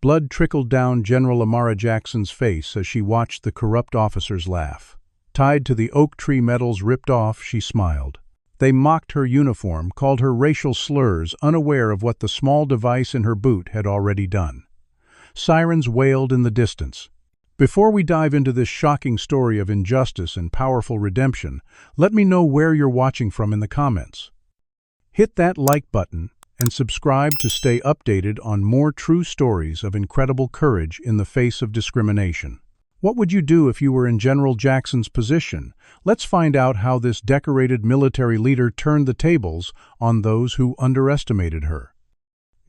Blood trickled down General Amara Jackson's face as she watched the corrupt officers laugh. Tied to the oak tree medals ripped off, she smiled. They mocked her uniform, called her racial slurs, unaware of what the small device in her boot had already done. Sirens wailed in the distance. Before we dive into this shocking story of injustice and powerful redemption, let me know where you're watching from in the comments. Hit that like button and subscribe to stay updated on more true stories of incredible courage in the face of discrimination. What would you do if you were in General Jackson's position? Let's find out how this decorated military leader turned the tables on those who underestimated her.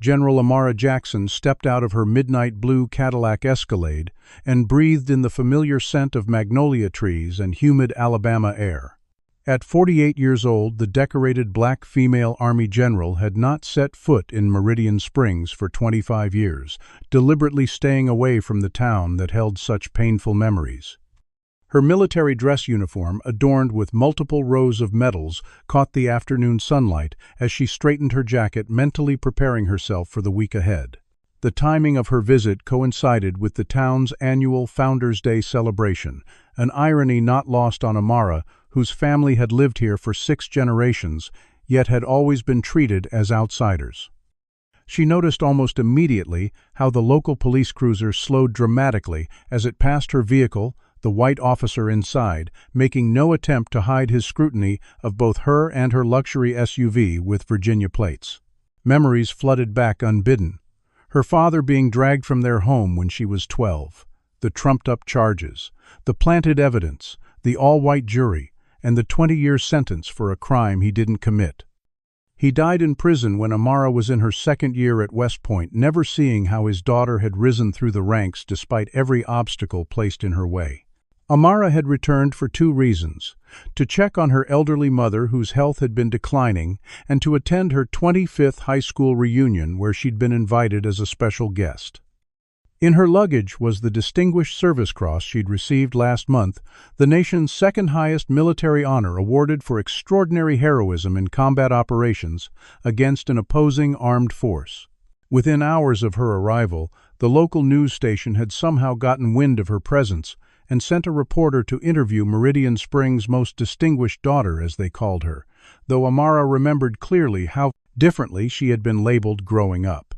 General Amara Jackson stepped out of her midnight blue Cadillac Escalade and breathed in the familiar scent of magnolia trees and humid Alabama air. At 48 years old, the decorated black female Army general had not set foot in Meridian Springs for 25 years, deliberately staying away from the town that held such painful memories. Her military dress uniform, adorned with multiple rows of medals, caught the afternoon sunlight as she straightened her jacket, mentally preparing herself for the week ahead. The timing of her visit coincided with the town's annual Founders' Day celebration, an irony not lost on Amara, whose family had lived here for 6 generations, yet had always been treated as outsiders. She noticed almost immediately how the local police cruiser slowed dramatically as it passed her vehicle, the white officer inside, making no attempt to hide his scrutiny of both her and her luxury SUV with Virginia plates. Memories flooded back unbidden. Her father being dragged from their home when she was 12, the trumped-up charges, the planted evidence, the all-white jury, and the 20-year sentence for a crime he didn't commit. He died in prison when Amara was in her 2nd year at West Point, never seeing how his daughter had risen through the ranks despite every obstacle placed in her way. Amara had returned for 2 reasons: to check on her elderly mother whose health had been declining, and to attend her 25th high school reunion where she'd been invited as a special guest. In her luggage was the Distinguished Service Cross she'd received last month, the nation's 2nd highest military honor awarded for extraordinary heroism in combat operations against an opposing armed force. Within hours of her arrival, the local news station had somehow gotten wind of her presence and sent a reporter to interview Meridian Springs' most distinguished daughter, as they called her, though Amara remembered clearly how differently she had been labeled growing up.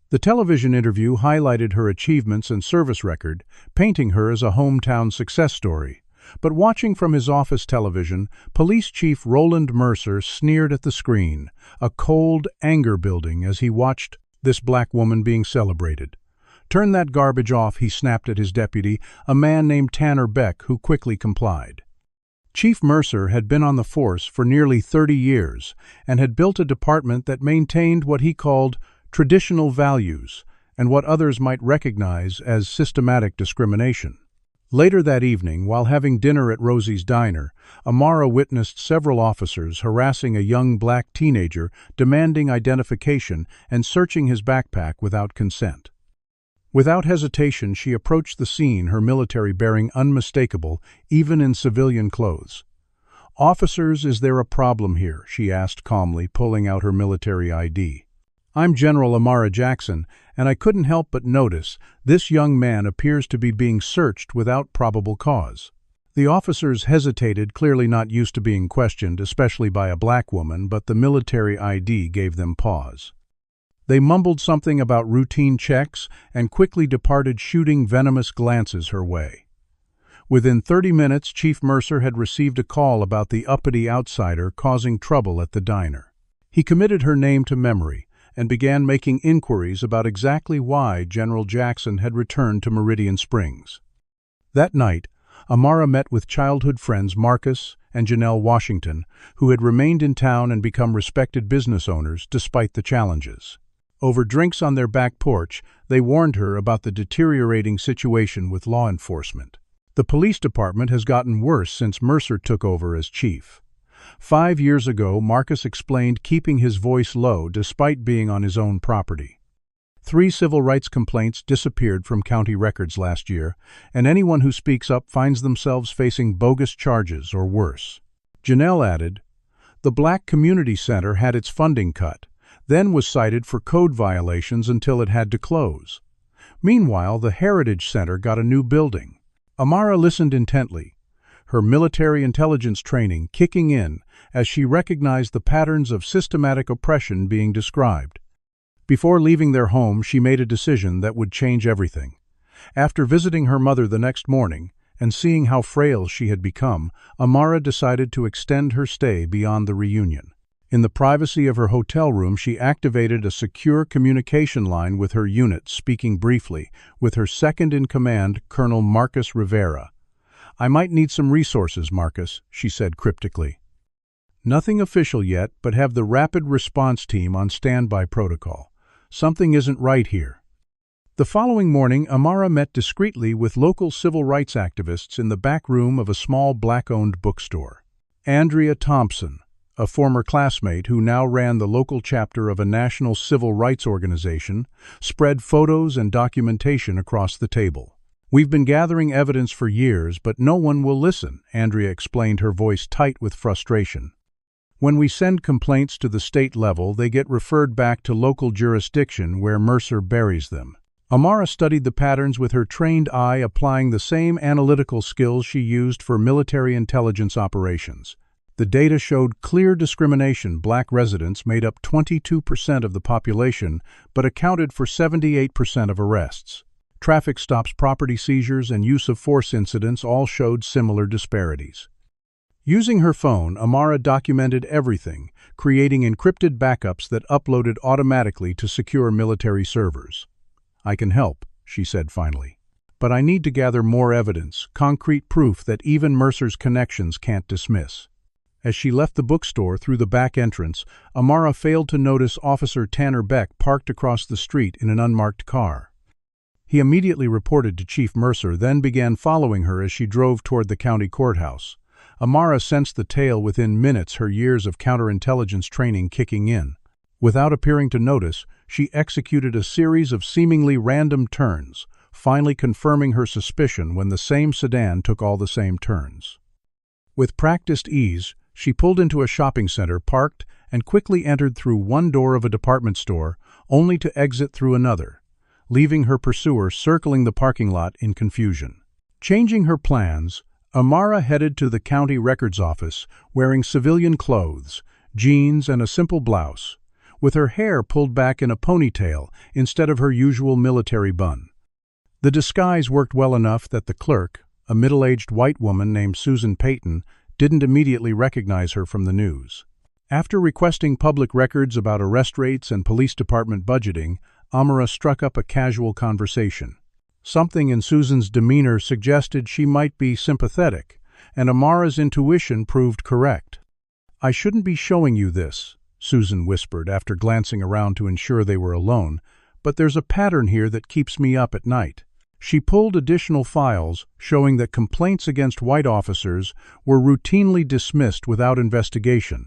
The television interview highlighted her achievements and service record, painting her as a hometown success story. But watching from his office television, Police Chief Roland Mercer sneered at the screen, a cold anger building as he watched this black woman being celebrated. "Turn that garbage off," he snapped at his deputy, a man named Tanner Beck, who quickly complied. Chief Mercer had been on the force for nearly 30 years and had built a department that maintained what he called traditional values and what others might recognize as systematic discrimination. Later that evening, while having dinner at Rosie's Diner, Amara witnessed several officers harassing a young black teenager, demanding identification and searching his backpack without consent. Without hesitation, she approached the scene, her military bearing unmistakable, even in civilian clothes. "Officers, is there a problem here?" she asked calmly, pulling out her military ID. "I'm General Amara Jackson, and I couldn't help but notice this young man appears to be being searched without probable cause." The officers hesitated, clearly not used to being questioned, especially by a black woman, but the military ID gave them pause. They mumbled something about routine checks and quickly departed, shooting venomous glances her way. Within 30 minutes, Chief Mercer had received a call about the uppity outsider causing trouble at the diner. He committed her name to memory and began making inquiries about exactly why General Jackson had returned to Meridian Springs. That night, Amara met with childhood friends Marcus and Janelle Washington, who had remained in town and become respected business owners despite the challenges. Over drinks on their back porch, they warned her about the deteriorating situation with law enforcement. The police department has gotten worse since Mercer took over as chief. 5 years ago, Marcus explained keeping his voice low despite being on his own property. 3 civil rights complaints disappeared from county records last year, and anyone who speaks up finds themselves facing bogus charges or worse. Janelle added, "The Black Community Center had its funding cut, then was cited for code violations until it had to close. Meanwhile, the Heritage Center got a new building. Amara listened intently, her military intelligence training kicking in as she recognized the patterns of systematic oppression being described. Before leaving their home, she made a decision that would change everything. After visiting her mother the next morning and seeing how frail she had become, Amara decided to extend her stay beyond the reunion. In the privacy of her hotel room, she activated a secure communication line with her unit, speaking briefly with her second-in-command, Colonel Marcus Rivera. "I might need some resources, Marcus," she said cryptically. "Nothing official yet, but have the rapid response team on standby protocol. Something isn't right here." The following morning, Amara met discreetly with local civil rights activists in the back room of a small Black-owned bookstore. Andrea Thompson, a former classmate who now ran the local chapter of a national civil rights organization, spread photos and documentation across the table. "We've been gathering evidence for years, but no one will listen," Andrea explained, her voice tight with frustration. "When we send complaints to the state level, they get referred back to local jurisdiction where Mercer buries them." Amara studied the patterns with her trained eye, applying the same analytical skills she used for military intelligence operations. The data showed clear discrimination. Black residents made up 22% of the population, but accounted for 78% of arrests. Traffic stops, property seizures, and use of force incidents all showed similar disparities. Using her phone, Amara documented everything, creating encrypted backups that uploaded automatically to secure military servers. "I can help," she said finally. "But I need to gather more evidence, concrete proof that even Mercer's connections can't dismiss." As she left the bookstore through the back entrance, Amara failed to notice Officer Tanner Beck parked across the street in an unmarked car. He immediately reported to Chief Mercer, then began following her as she drove toward the county courthouse. Amara sensed the tale within minutes, her years of counterintelligence training kicking in. Without appearing to notice, she executed a series of seemingly random turns, finally confirming her suspicion when the same sedan took all the same turns. With practiced ease, she pulled into a shopping center, parked, and quickly entered through one door of a department store, only to exit through another, leaving her pursuer circling the parking lot in confusion. Changing her plans, Amara headed to the county records office, wearing civilian clothes, jeans and a simple blouse, with her hair pulled back in a ponytail instead of her usual military bun. The disguise worked well enough that the clerk, a middle-aged white woman named Susan Payton, didn't immediately recognize her from the news. After requesting public records about arrest rates and police department budgeting, Amara struck up a casual conversation. Something in Susan's demeanor suggested she might be sympathetic, and Amara's intuition proved correct. "I shouldn't be showing you this," Susan whispered after glancing around to ensure they were alone, "but there's a pattern here that keeps me up at night." She pulled additional files showing that complaints against white officers were routinely dismissed without investigation,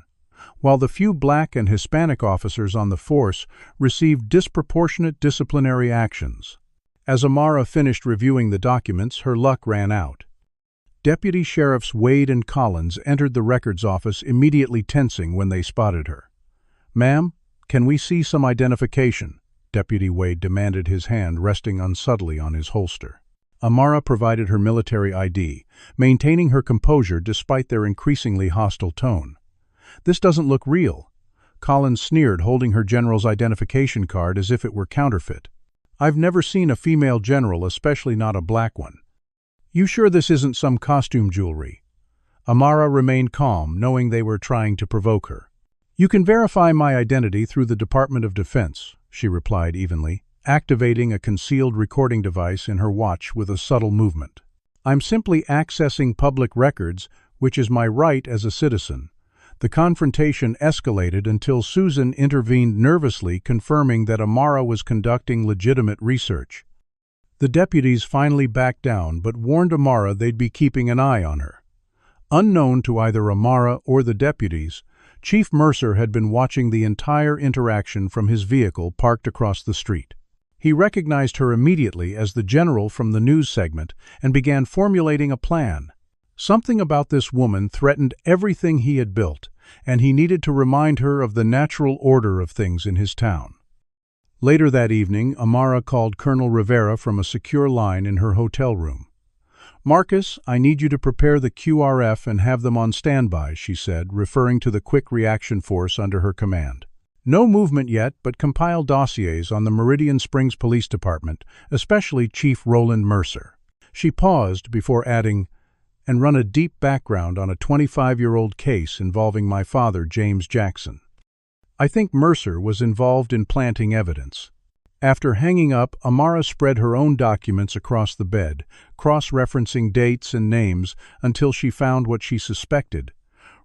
while the few Black and Hispanic officers on the force received disproportionate disciplinary actions. As Amara finished reviewing the documents, her luck ran out. Deputy Sheriffs Wade and Collins entered the records office, immediately tensing when they spotted her. "Ma'am, can we see some identification?" Deputy Wade demanded, his hand resting unsubtly on his holster. Amara provided her military ID, maintaining her composure despite their increasingly hostile tone. "This doesn't look real." Collins sneered, holding her general's identification card as if it were counterfeit. "I've never seen a female general, especially not a black one." "You sure this isn't some costume jewelry?" Amara remained calm, knowing they were trying to provoke her. "You can verify my identity through the Department of Defense," she replied evenly, activating a concealed recording device in her watch with a subtle movement. "I'm simply accessing public records, which is my right as a citizen." The confrontation escalated until Susan intervened nervously, confirming that Amara was conducting legitimate research. The deputies finally backed down, but warned Amara they'd be keeping an eye on her. Unknown to either Amara or the deputies, Chief Mercer had been watching the entire interaction from his vehicle parked across the street. He recognized her immediately as the general from the news segment and began formulating a plan. Something about this woman threatened everything he had built, and he needed to remind her of the natural order of things in his town. Later that evening, Amara called Colonel Rivera from a secure line in her hotel room. "Marcus, I need you to prepare the QRF and have them on standby," she said, referring to the quick reaction force under her command. "No movement yet, but compile dossiers on the Meridian Springs Police Department, especially Chief Roland Mercer." She paused before adding, "and run a deep background on a 25-year-old case involving my father, James Jackson. I think Mercer was involved in planting evidence." After hanging up, Amara spread her own documents across the bed, cross-referencing dates and names until she found what she suspected.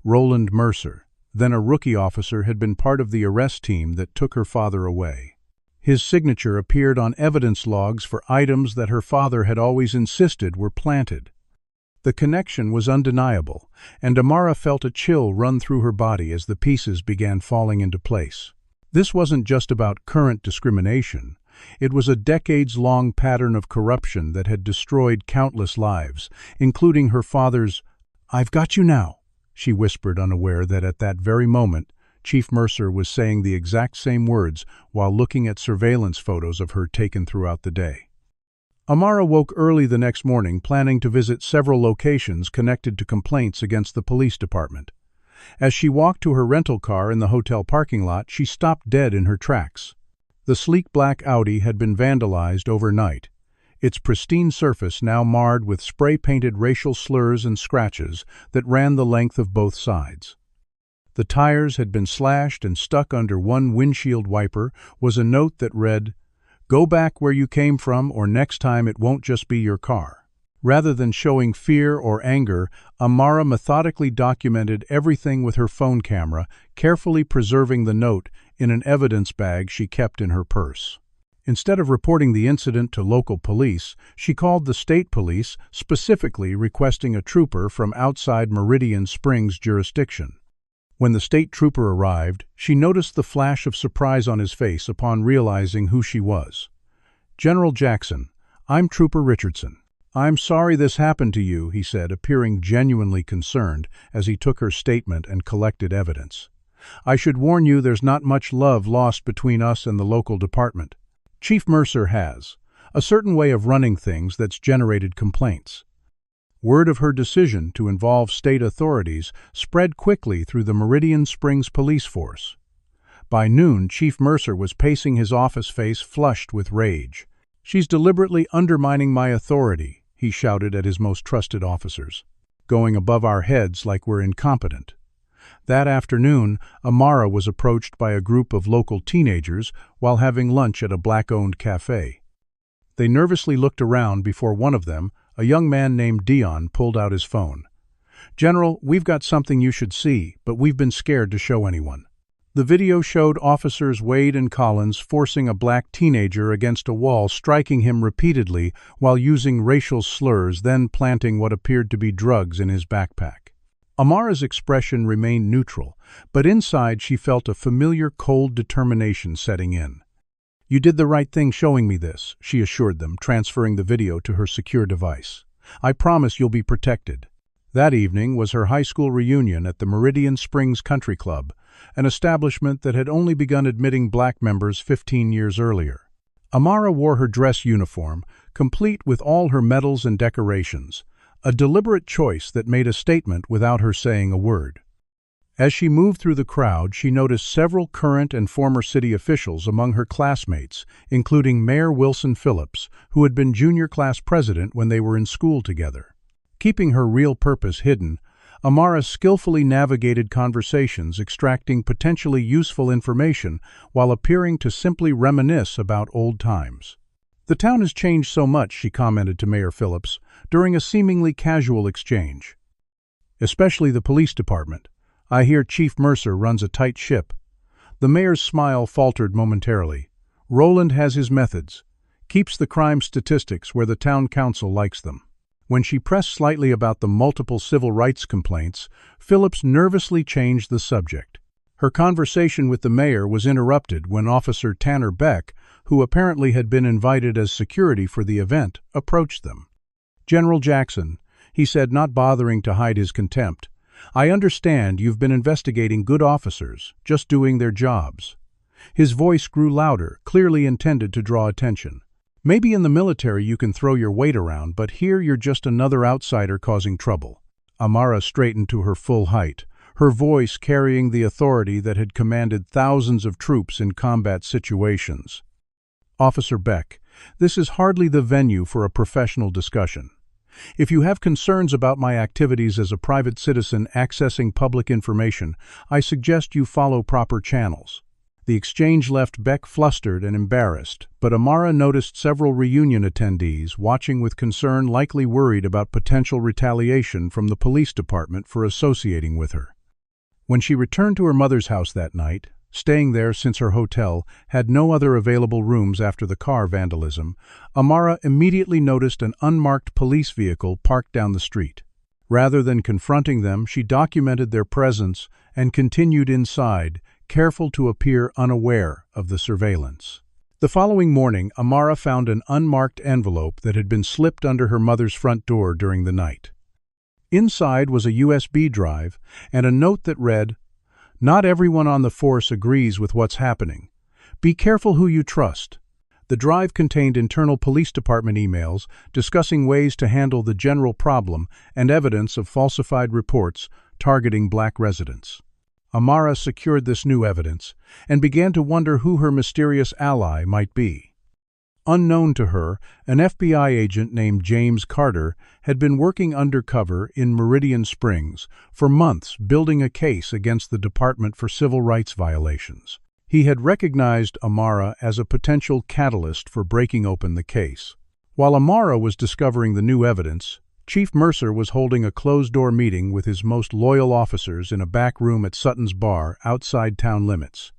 Roland Mercer, then a rookie officer, had been part of the arrest team that took her father away. His signature appeared on evidence logs for items that her father had always insisted were planted. The connection was undeniable, and Amara felt a chill run through her body as the pieces began falling into place. This wasn't just about current discrimination. It was a decades-long pattern of corruption that had destroyed countless lives, including her father's. "I've got you now," she whispered, unaware that at that very moment, Chief Mercer was saying the exact same words while looking at surveillance photos of her taken throughout the day. Amara woke early the next morning, planning to visit several locations connected to complaints against the police department. As she walked to her rental car in the hotel parking lot, she stopped dead in her tracks. The sleek black Audi had been vandalized overnight, its pristine surface now marred with spray-painted racial slurs and scratches that ran the length of both sides. The tires had been slashed, and stuck under one windshield wiper was a note that read, "Go back where you came from, or next time it won't just be your car." Rather than showing fear or anger, Amara methodically documented everything with her phone camera, carefully preserving the note in an evidence bag she kept in her purse. Instead of reporting the incident to local police, she called the state police, specifically requesting a trooper from outside Meridian Springs jurisdiction. When the state trooper arrived, she noticed the flash of surprise on his face upon realizing who she was. "General Jackson, I'm Trooper Richardson. I'm sorry this happened to you," he said, appearing genuinely concerned as he took her statement and collected evidence. "I should warn you there's not much love lost between us and the local department. Chief Mercer has a certain way of running things that's generated complaints." Word of her decision to involve state authorities spread quickly through the Meridian Springs police force. By noon, Chief Mercer was pacing his office, face flushed with rage. "She's deliberately undermining my authority," he shouted at his most trusted officers, "going above our heads like we're incompetent." That afternoon, Amara was approached by a group of local teenagers while having lunch at a black-owned cafe. They nervously looked around before one of them, a young man named Dion, pulled out his phone. "General, we've got something you should see, but we've been scared to show anyone." The video showed officers Wade and Collins forcing a black teenager against a wall, striking him repeatedly while using racial slurs, then planting what appeared to be drugs in his backpack. Amara's expression remained neutral, but inside she felt a familiar cold determination setting in. "You did the right thing showing me this," she assured them, transferring the video to her secure device. "I promise you'll be protected." That evening was her high school reunion at the Meridian Springs Country Club, an establishment that had only begun admitting black members 15 years earlier. Amara wore her dress uniform, complete with all her medals and decorations, a deliberate choice that made a statement without her saying a word. As she moved through the crowd, she noticed several current and former city officials among her classmates, including Mayor Wilson Phillips, who had been junior class president when they were in school together. Keeping her real purpose hidden, Amara skillfully navigated conversations, extracting potentially useful information while appearing to simply reminisce about old times. "The town has changed so much," she commented to Mayor Phillips during a seemingly casual exchange. "Especially the police department. I hear Chief Mercer runs a tight ship." The mayor's smile faltered momentarily. "Roland has his methods. Keeps the crime statistics where the town council likes them." When she pressed slightly about the multiple civil rights complaints, Phillips nervously changed the subject. Her conversation with the mayor was interrupted when Officer Tanner Beck, who apparently had been invited as security for the event, approached them. "General Jackson," he said, not bothering to hide his contempt, "I understand you've been investigating good officers, just doing their jobs. His voice grew louder, clearly intended to draw attention. "Maybe in the military you can throw your weight around, but here you're just another outsider causing trouble." Amara straightened to her full height, her voice carrying the authority that had commanded thousands of troops in combat situations. "Officer Beck, this is hardly the venue for a professional discussion. If you have concerns about my activities as a private citizen accessing public information, I suggest you follow proper channels." The exchange left Beck flustered and embarrassed, but Amara noticed several reunion attendees watching with concern, likely worried about potential retaliation from the police department for associating with her. When she returned to her mother's house that night, staying there since her hotel had no other available rooms after the car vandalism, Amara immediately noticed an unmarked police vehicle parked down the street. Rather than confronting them, she documented their presence and continued inside, careful to appear unaware of the surveillance. The following morning, Amara found an unmarked envelope that had been slipped under her mother's front door during the night. Inside was a USB drive and a note that read, "Not everyone on the force agrees with what's happening. Be careful who you trust." The drive contained internal police department emails discussing ways to handle the general problem and evidence of falsified reports targeting black residents. Amara secured this new evidence and began to wonder who her mysterious ally might be. Unknown to her, an FBI agent named James Carter had been working undercover in Meridian Springs for months, building a case against the department for civil rights violations. He had recognized Amara as a potential catalyst for breaking open the case. While Amara was discovering the new evidence, Chief Mercer was holding a closed-door meeting with his most loyal officers in a back room at Sutton's Bar outside town limits.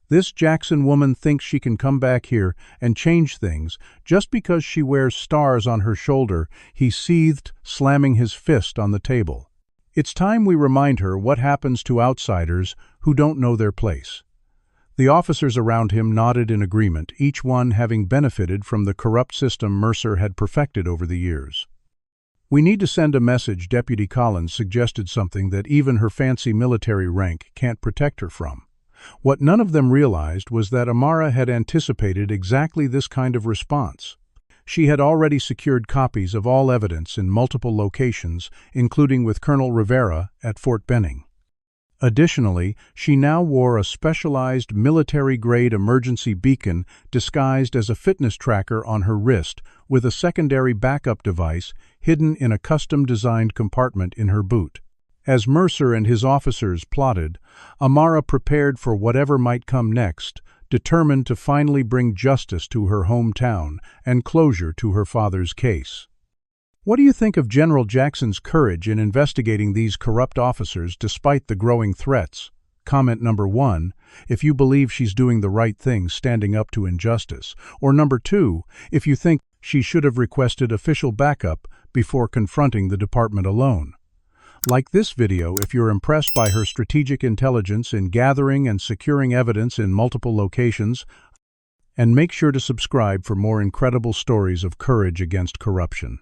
"This Jackson woman thinks she can come back here and change things just because she wears stars on her shoulder," he seethed, slamming his fist on the table. "It's time we remind her what happens to outsiders who don't know their place." The officers around him nodded in agreement, each one having benefited from the corrupt system Mercer had perfected over the years. "We need to send a message," Deputy Collins suggested, something that even her fancy military rank can't protect her from. What none of them realized was that Amara had anticipated exactly this kind of response. She had already secured copies of all evidence in multiple locations, including with Colonel Rivera at Fort Benning. Additionally, she now wore a specialized military-grade emergency beacon disguised as a fitness tracker on her wrist, with a secondary backup device hidden in a custom-designed compartment in her boot. As Mercer and his officers plotted, Amara prepared for whatever might come next, determined to finally bring justice to her hometown and closure to her father's case. "What do you think of General Jackson's courage in investigating these corrupt officers despite the growing threats?" Comment number 1, if you believe she's doing the right thing standing up to injustice, or number 2, if you think she should have requested official backup before confronting the department alone. Like this video if you're impressed by her strategic intelligence in gathering and securing evidence in multiple locations, and make sure to subscribe for more incredible stories of courage against corruption.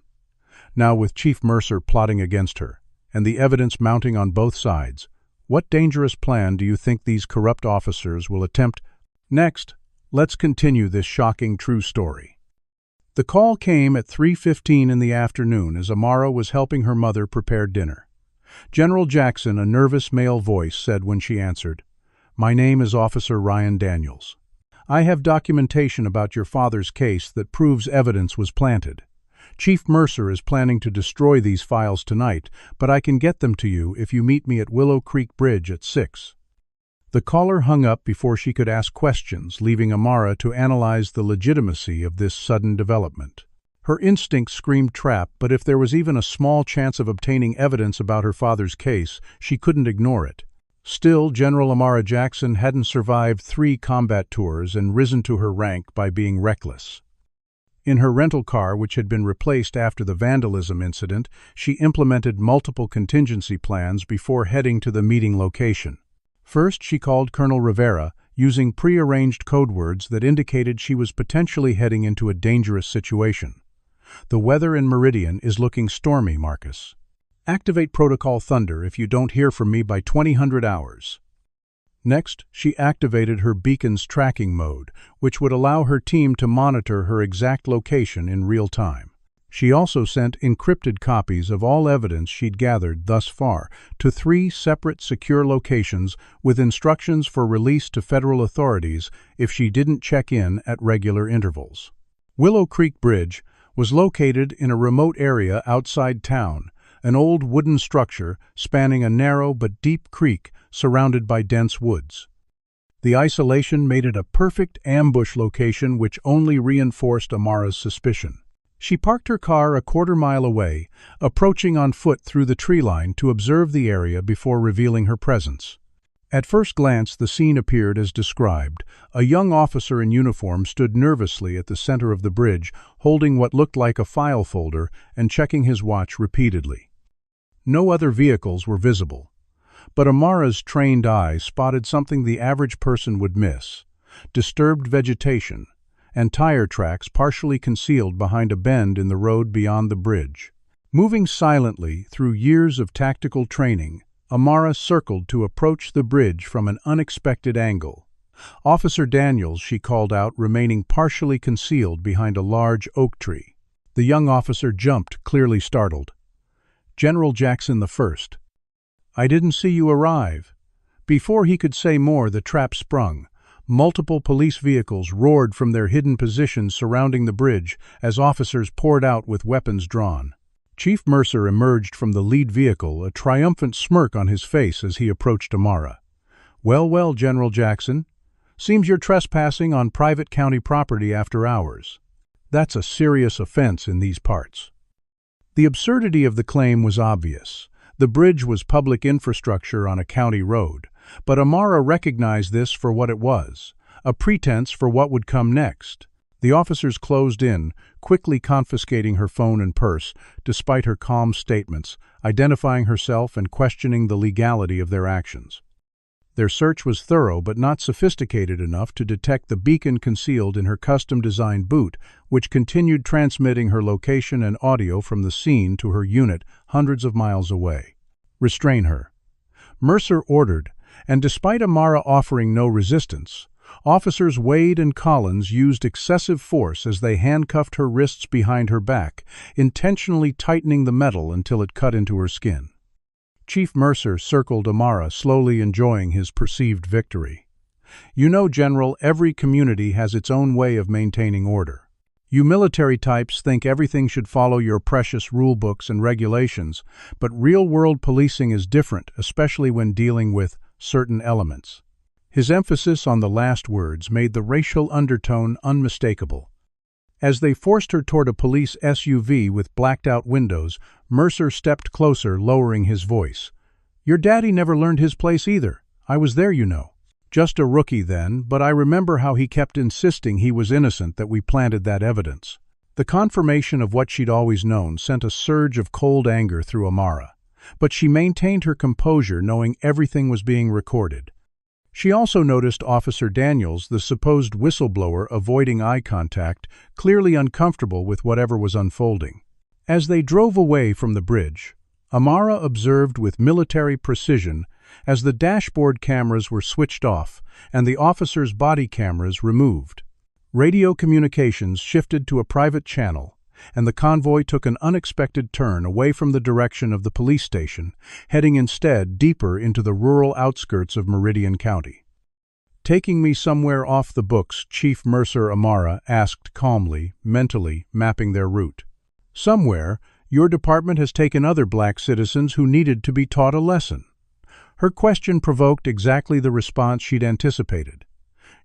Now, with Chief Mercer plotting against her, and the evidence mounting on both sides, what dangerous plan do you think these corrupt officers will attempt? Next, let's continue this shocking true story. The call came at 3:15 in the afternoon as Amara was helping her mother prepare dinner. General Jackson, a nervous male voice, said when she answered, "My name is Officer Ryan Daniels. I have documentation about your father's case that proves evidence was planted. Chief Mercer is planning to destroy these files tonight, but I can get them to you if you meet me at Willow Creek Bridge at 6. The caller hung up before she could ask questions, leaving Amara to analyze the legitimacy of this sudden development. Her instincts screamed trap, but if there was even a small chance of obtaining evidence about her father's case, she couldn't ignore it. Still, General Amara Jackson hadn't survived 3 combat tours and risen to her rank by being reckless. In her rental car, which had been replaced after the vandalism incident, she implemented multiple contingency plans before heading to the meeting location. First, she called Colonel Rivera, using pre-arranged code words that indicated she was potentially heading into a dangerous situation. "The weather in Meridian is looking stormy, Marcus. Activate Protocol Thunder if you don't hear from me by 2000 hours." Next, she activated her beacon's tracking mode, which would allow her team to monitor her exact location in real time. She also sent encrypted copies of all evidence she'd gathered thus far to 3 separate secure locations with instructions for release to federal authorities if she didn't check in at regular intervals. Willow Creek Bridge was located in a remote area outside town, an old wooden structure spanning a narrow but deep creek surrounded by dense woods. The isolation made it a perfect ambush location which only reinforced Amara's suspicion. She parked her car a quarter-mile away, approaching on foot through the tree line to observe the area before revealing her presence. At first glance, the scene appeared as described. A young officer in uniform stood nervously at the center of the bridge, holding what looked like a file folder and checking his watch repeatedly. No other vehicles were visible, but Amara's trained eye spotted something the average person would miss: disturbed vegetation and tire tracks partially concealed behind a bend in the road beyond the bridge. Moving silently through years of tactical training, Amara circled to approach the bridge from an unexpected angle. Officer Daniels, she called out, remaining partially concealed behind a large oak tree. The young officer jumped, clearly startled. "General Jackson the First. I didn't see you arrive." Before he could say more, the trap sprung. Multiple police vehicles roared from their hidden positions surrounding the bridge as officers poured out with weapons drawn. Chief Mercer emerged from the lead vehicle, a triumphant smirk on his face as he approached Amara. "Well, well, General Jackson. Seems you're trespassing on private county property after hours. That's a serious offense in these parts." The absurdity of the claim was obvious. The bridge was public infrastructure on a county road, but Amara recognized this for what it was: a pretense for what would come next. The officers closed in, quickly confiscating her phone and purse, despite her calm statements, identifying herself and questioning the legality of their actions. Their search was thorough but not sophisticated enough to detect the beacon concealed in her custom-designed boot, which continued transmitting her location and audio from the scene to her unit hundreds of miles away. "Restrain her," Mercer ordered, and despite Amara offering no resistance, Officers Wade and Collins used excessive force as they handcuffed her wrists behind her back, intentionally tightening the metal until it cut into her skin. Chief Mercer circled Amara, slowly enjoying his perceived victory. "You know, General, every community has its own way of maintaining order. You military types think everything should follow your precious rule books and regulations, but real-world policing is different, especially when dealing with certain elements." His emphasis on the last words made the racial undertone unmistakable. As they forced her toward a police SUV with blacked-out windows, Mercer stepped closer, lowering his voice. "Your daddy never learned his place either. I was there, you know. Just a rookie then, but I remember how he kept insisting he was innocent, that we planted that evidence." The confirmation of what she'd always known sent a surge of cold anger through Amara, but she maintained her composure, knowing everything was being recorded. She also noticed Officer Daniels, the supposed whistleblower, avoiding eye contact, clearly uncomfortable with whatever was unfolding. As they drove away from the bridge, Amara observed with military precision as the dashboard cameras were switched off and the officers' body cameras removed. Radio communications shifted to a private channel, and the convoy took an unexpected turn away from the direction of the police station, heading instead deeper into the rural outskirts of Meridian County. "Taking me somewhere off the books?" Chief Mercer Amara asked calmly, mentally mapping their route. "Somewhere your department has taken other black citizens who needed to be taught a lesson." Her question provoked exactly the response she'd anticipated.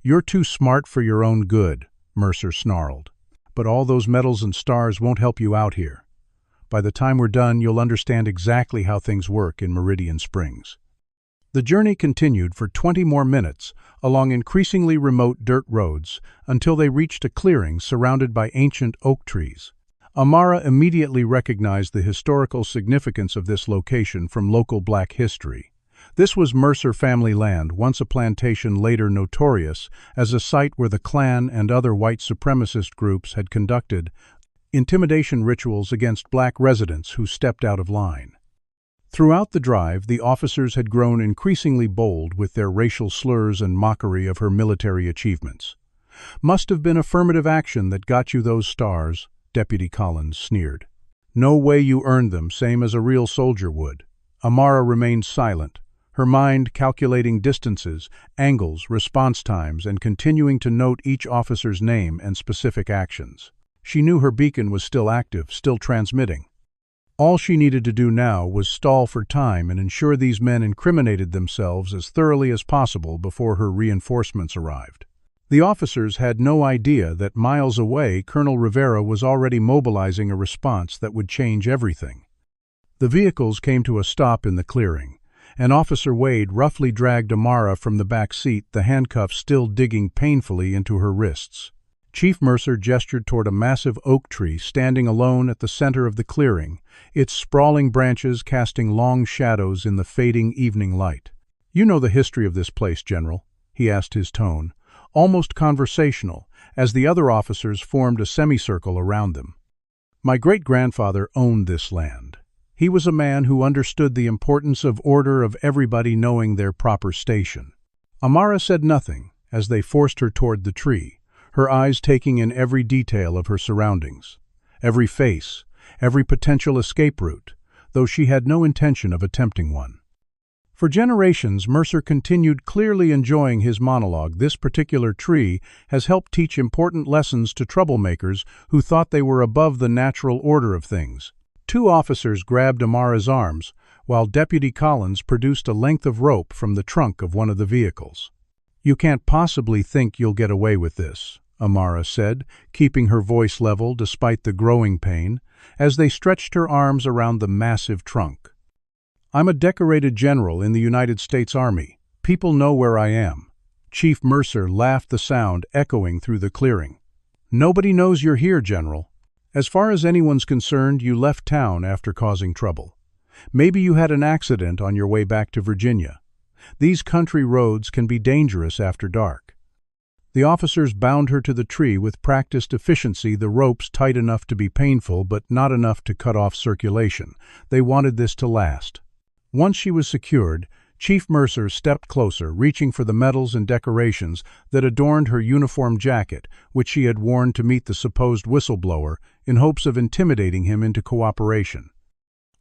"You're too smart for your own good," Mercer snarled. "But all those medals and stars won't help you out here. By the time we're done, you'll understand exactly how things work in Meridian Springs." The journey continued for 20 more minutes along increasingly remote dirt roads until they reached a clearing surrounded by ancient oak trees. Amara immediately recognized the historical significance of this location from local black history. This was Mercer family land, once a plantation, later notorious as a site where the Klan and other white supremacist groups had conducted intimidation rituals against black residents who stepped out of line. Throughout the drive, the officers had grown increasingly bold with their racial slurs and mockery of her military achievements. "Must have been affirmative action that got you those stars," Deputy Collins sneered. "No way you earned them, same as a real soldier would." Amara remained silent, her mind calculating distances, angles, response times, and continuing to note each officer's name and specific actions. She knew her beacon was still active, still transmitting. All she needed to do now was stall for time and ensure these men incriminated themselves as thoroughly as possible before her reinforcements arrived. The officers had no idea that miles away Colonel Rivera was already mobilizing a response that would change everything. The vehicles came to a stop in the clearing, and Officer Wade roughly dragged Amara from the back seat, the handcuffs still digging painfully into her wrists. Chief Mercer gestured toward a massive oak tree standing alone at the center of the clearing, its sprawling branches casting long shadows in the fading evening light. "You know the history of this place, General," he asked, his tone almost conversational, as the other officers formed a semicircle around them. "My great-grandfather owned this land. He was a man who understood the importance of order, of everybody knowing their proper station." Amara said nothing as they forced her toward the tree, her eyes taking in every detail of her surroundings, every face, every potential escape route, though she had no intention of attempting one. For generations, Mercer continued clearly enjoying his monologue. "This particular tree has helped teach important lessons to troublemakers who thought they were above the natural order of things." Two officers grabbed Amara's arms, while Deputy Collins produced a length of rope from the trunk of one of the vehicles. "You can't possibly think you'll get away with this," Amara said, keeping her voice level despite the growing pain, as they stretched her arms around the massive trunk. "I'm a decorated general in the United States Army. People know where I am." Chief Mercer laughed, the sound echoing through the clearing. "Nobody knows you're here, General. As far as anyone's concerned, you left town after causing trouble. Maybe you had an accident on your way back to Virginia. These country roads can be dangerous after dark." The officers bound her to the tree with practiced efficiency, the ropes tight enough to be painful but not enough to cut off circulation. They wanted this to last. Once she was secured, Chief Mercer stepped closer, reaching for the medals and decorations that adorned her uniform jacket, which she had worn to meet the supposed whistleblower, in hopes of intimidating him into cooperation.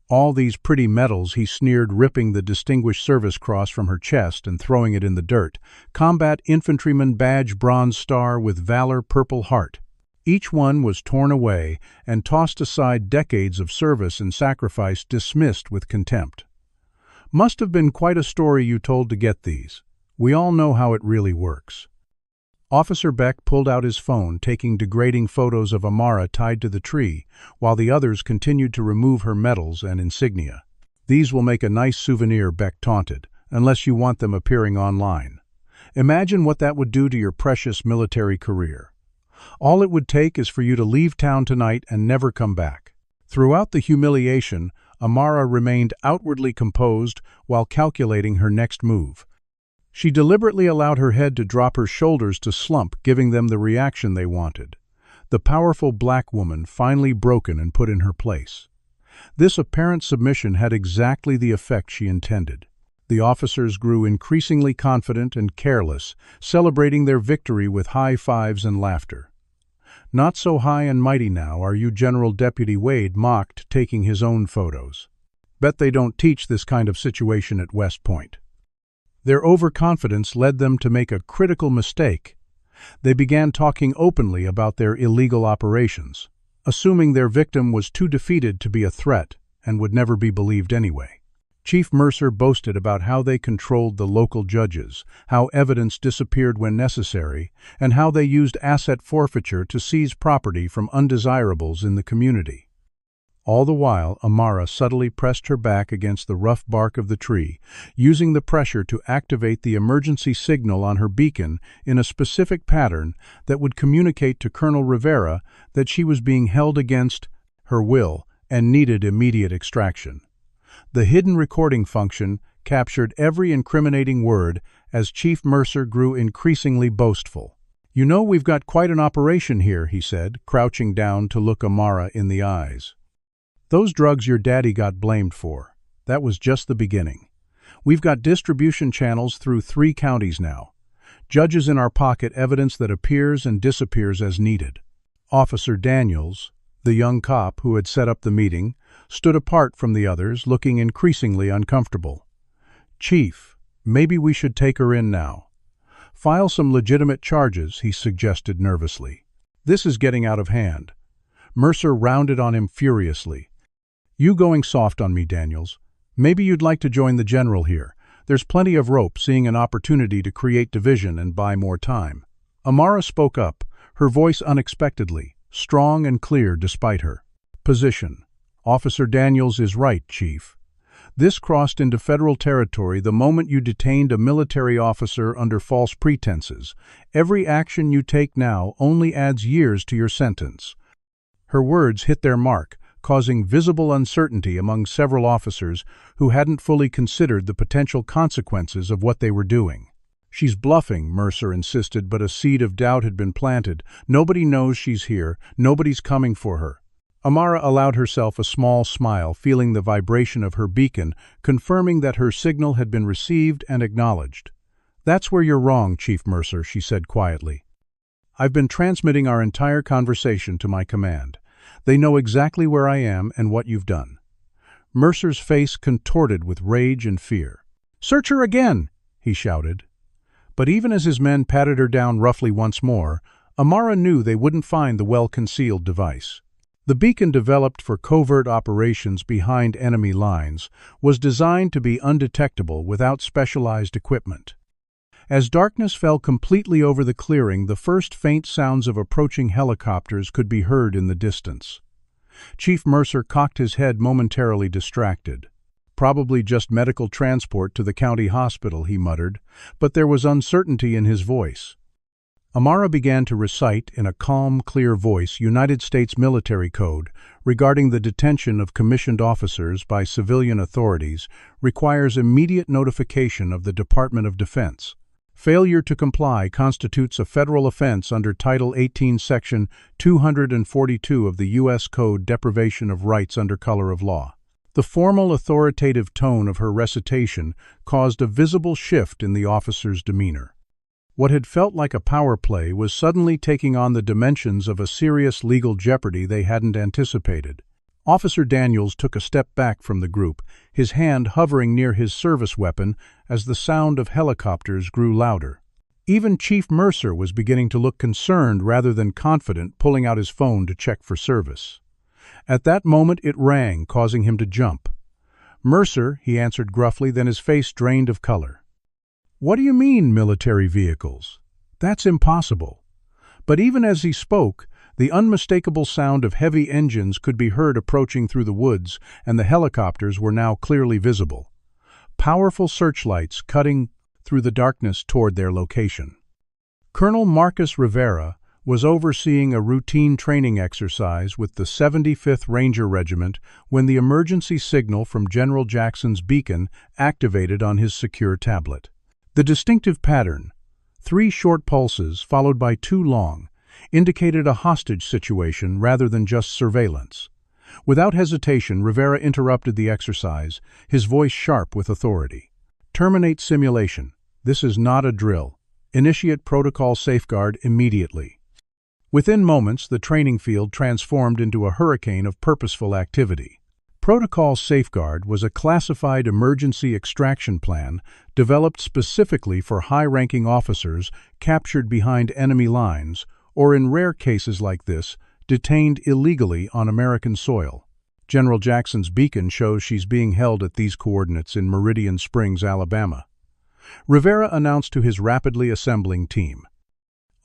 "All these pretty medals," he sneered, ripping the Distinguished Service Cross from her chest and throwing it in the dirt. "Combat Infantryman Badge, Bronze Star with Valor, Purple Heart." Each one was torn away and tossed aside, decades of service and sacrifice dismissed with contempt. "Must have been quite a story you told to get these. We all know how it really works." Officer Beck pulled out his phone, taking degrading photos of Amara tied to the tree, while the others continued to remove her medals and insignia. "These will make a nice souvenir," Beck taunted, "unless you want them appearing online. Imagine what that would do to your precious military career. All it would take is for you to leave town tonight and never come back." Throughout the humiliation, Amara remained outwardly composed while calculating her next move. She deliberately allowed her head to drop, her shoulders to slump, giving them the reaction they wanted. The powerful black woman finally broken and put in her place. This apparent submission had exactly the effect she intended. The officers grew increasingly confident and careless, celebrating their victory with high fives and laughter. "Not so high and mighty now, are you?" General Deputy Wade mocked, taking his own photos. "Bet they don't teach this kind of situation at West Point." Their overconfidence led them to make a critical mistake. They began talking openly about their illegal operations, assuming their victim was too defeated to be a threat and would never be believed anyway. Chief Mercer boasted about how they controlled the local judges, how evidence disappeared when necessary, and how they used asset forfeiture to seize property from undesirables in the community. All the while, Amara subtly pressed her back against the rough bark of the tree, using the pressure to activate the emergency signal on her beacon in a specific pattern that would communicate to Colonel Rivera that she was being held against her will and needed immediate extraction. The hidden recording function captured every incriminating word as Chief Mercer grew increasingly boastful. "You know, we've got quite an operation here," he said, crouching down to look Amara in the eyes. "Those drugs your daddy got blamed for, That was just the beginning. We've got distribution channels through 3 counties now. Judges in our pocket, evidence that appears and disappears as needed. Officer Daniels, the young cop who had set up the meeting, stood apart from the others, looking increasingly uncomfortable. "Chief, maybe we should take her in now. File some legitimate charges," he suggested nervously. "This is getting out of hand." Mercer rounded on him furiously. "You going soft on me, Daniels. Maybe you'd like to join the general here. There's plenty of rope, seeing an opportunity to create division and buy more time." Amara spoke up, her voice unexpectedly, strong and clear despite her position. "Officer Daniels is right, Chief. This crossed into federal territory the moment you detained a military officer under false pretenses. Every action you take now only adds years to your sentence." Her words hit their mark, causing visible uncertainty among several officers who hadn't fully considered the potential consequences of what they were doing. "She's bluffing," Mercer insisted, but a seed of doubt had been planted. "Nobody knows she's here. Nobody's coming for her." Amara allowed herself a small smile, feeling the vibration of her beacon, confirming that her signal had been received and acknowledged. "That's where you're wrong, Chief Mercer," she said quietly. "I've been transmitting our entire conversation to my command. They know exactly where I am and what you've done." Mercer's face contorted with rage and fear. "Search her again!" he shouted. But even as his men patted her down roughly once more, Amara knew they wouldn't find the well-concealed device. The beacon, developed for covert operations behind enemy lines, was designed to be undetectable without specialized equipment. As darkness fell completely over the clearing, the first faint sounds of approaching helicopters could be heard in the distance. Chief Mercer cocked his head, momentarily distracted. "Probably just medical transport to the county hospital," he muttered, but there was uncertainty in his voice. Amara began to recite in a calm, clear voice United States military code regarding the detention of commissioned officers by civilian authorities requires immediate notification of the Department of Defense. Failure to comply constitutes a federal offense under Title 18, Section 242 of the U.S. Code, deprivation of rights under color of law. The formal, authoritative tone of her recitation caused a visible shift in the officer's demeanor. What had felt like a power play was suddenly taking on the dimensions of a serious legal jeopardy they hadn't anticipated. Officer Daniels took a step back from the group, his hand hovering near his service weapon as the sound of helicopters grew louder. Even Chief Mercer was beginning to look concerned rather than confident, pulling out his phone to check for service. At that moment it rang, causing him to jump. "Mercer," he answered gruffly, then his face drained of color. "What do you mean, military vehicles? That's impossible." But even as he spoke, the unmistakable sound of heavy engines could be heard approaching through the woods, and the helicopters were now clearly visible. Powerful searchlights cutting through the darkness toward their location. Colonel Marcus Rivera was overseeing a routine training exercise with the 75th Ranger Regiment when the emergency signal from General Jackson's beacon activated on his secure tablet. The distinctive pattern, 3 short pulses followed by 2 long, indicated a hostage situation rather than just surveillance. Without hesitation, Rivera interrupted the exercise, his voice sharp with authority. "Terminate simulation. This is not a drill. Initiate protocol safeguard immediately." Within moments, the training field transformed into a hurricane of purposeful activity. Protocol Safeguard was a classified emergency extraction plan developed specifically for high-ranking officers captured behind enemy lines, or in rare cases like this, detained illegally on American soil. General Jackson's beacon shows she's being held at these coordinates in Meridian Springs, Alabama. Rivera announced to his rapidly assembling team.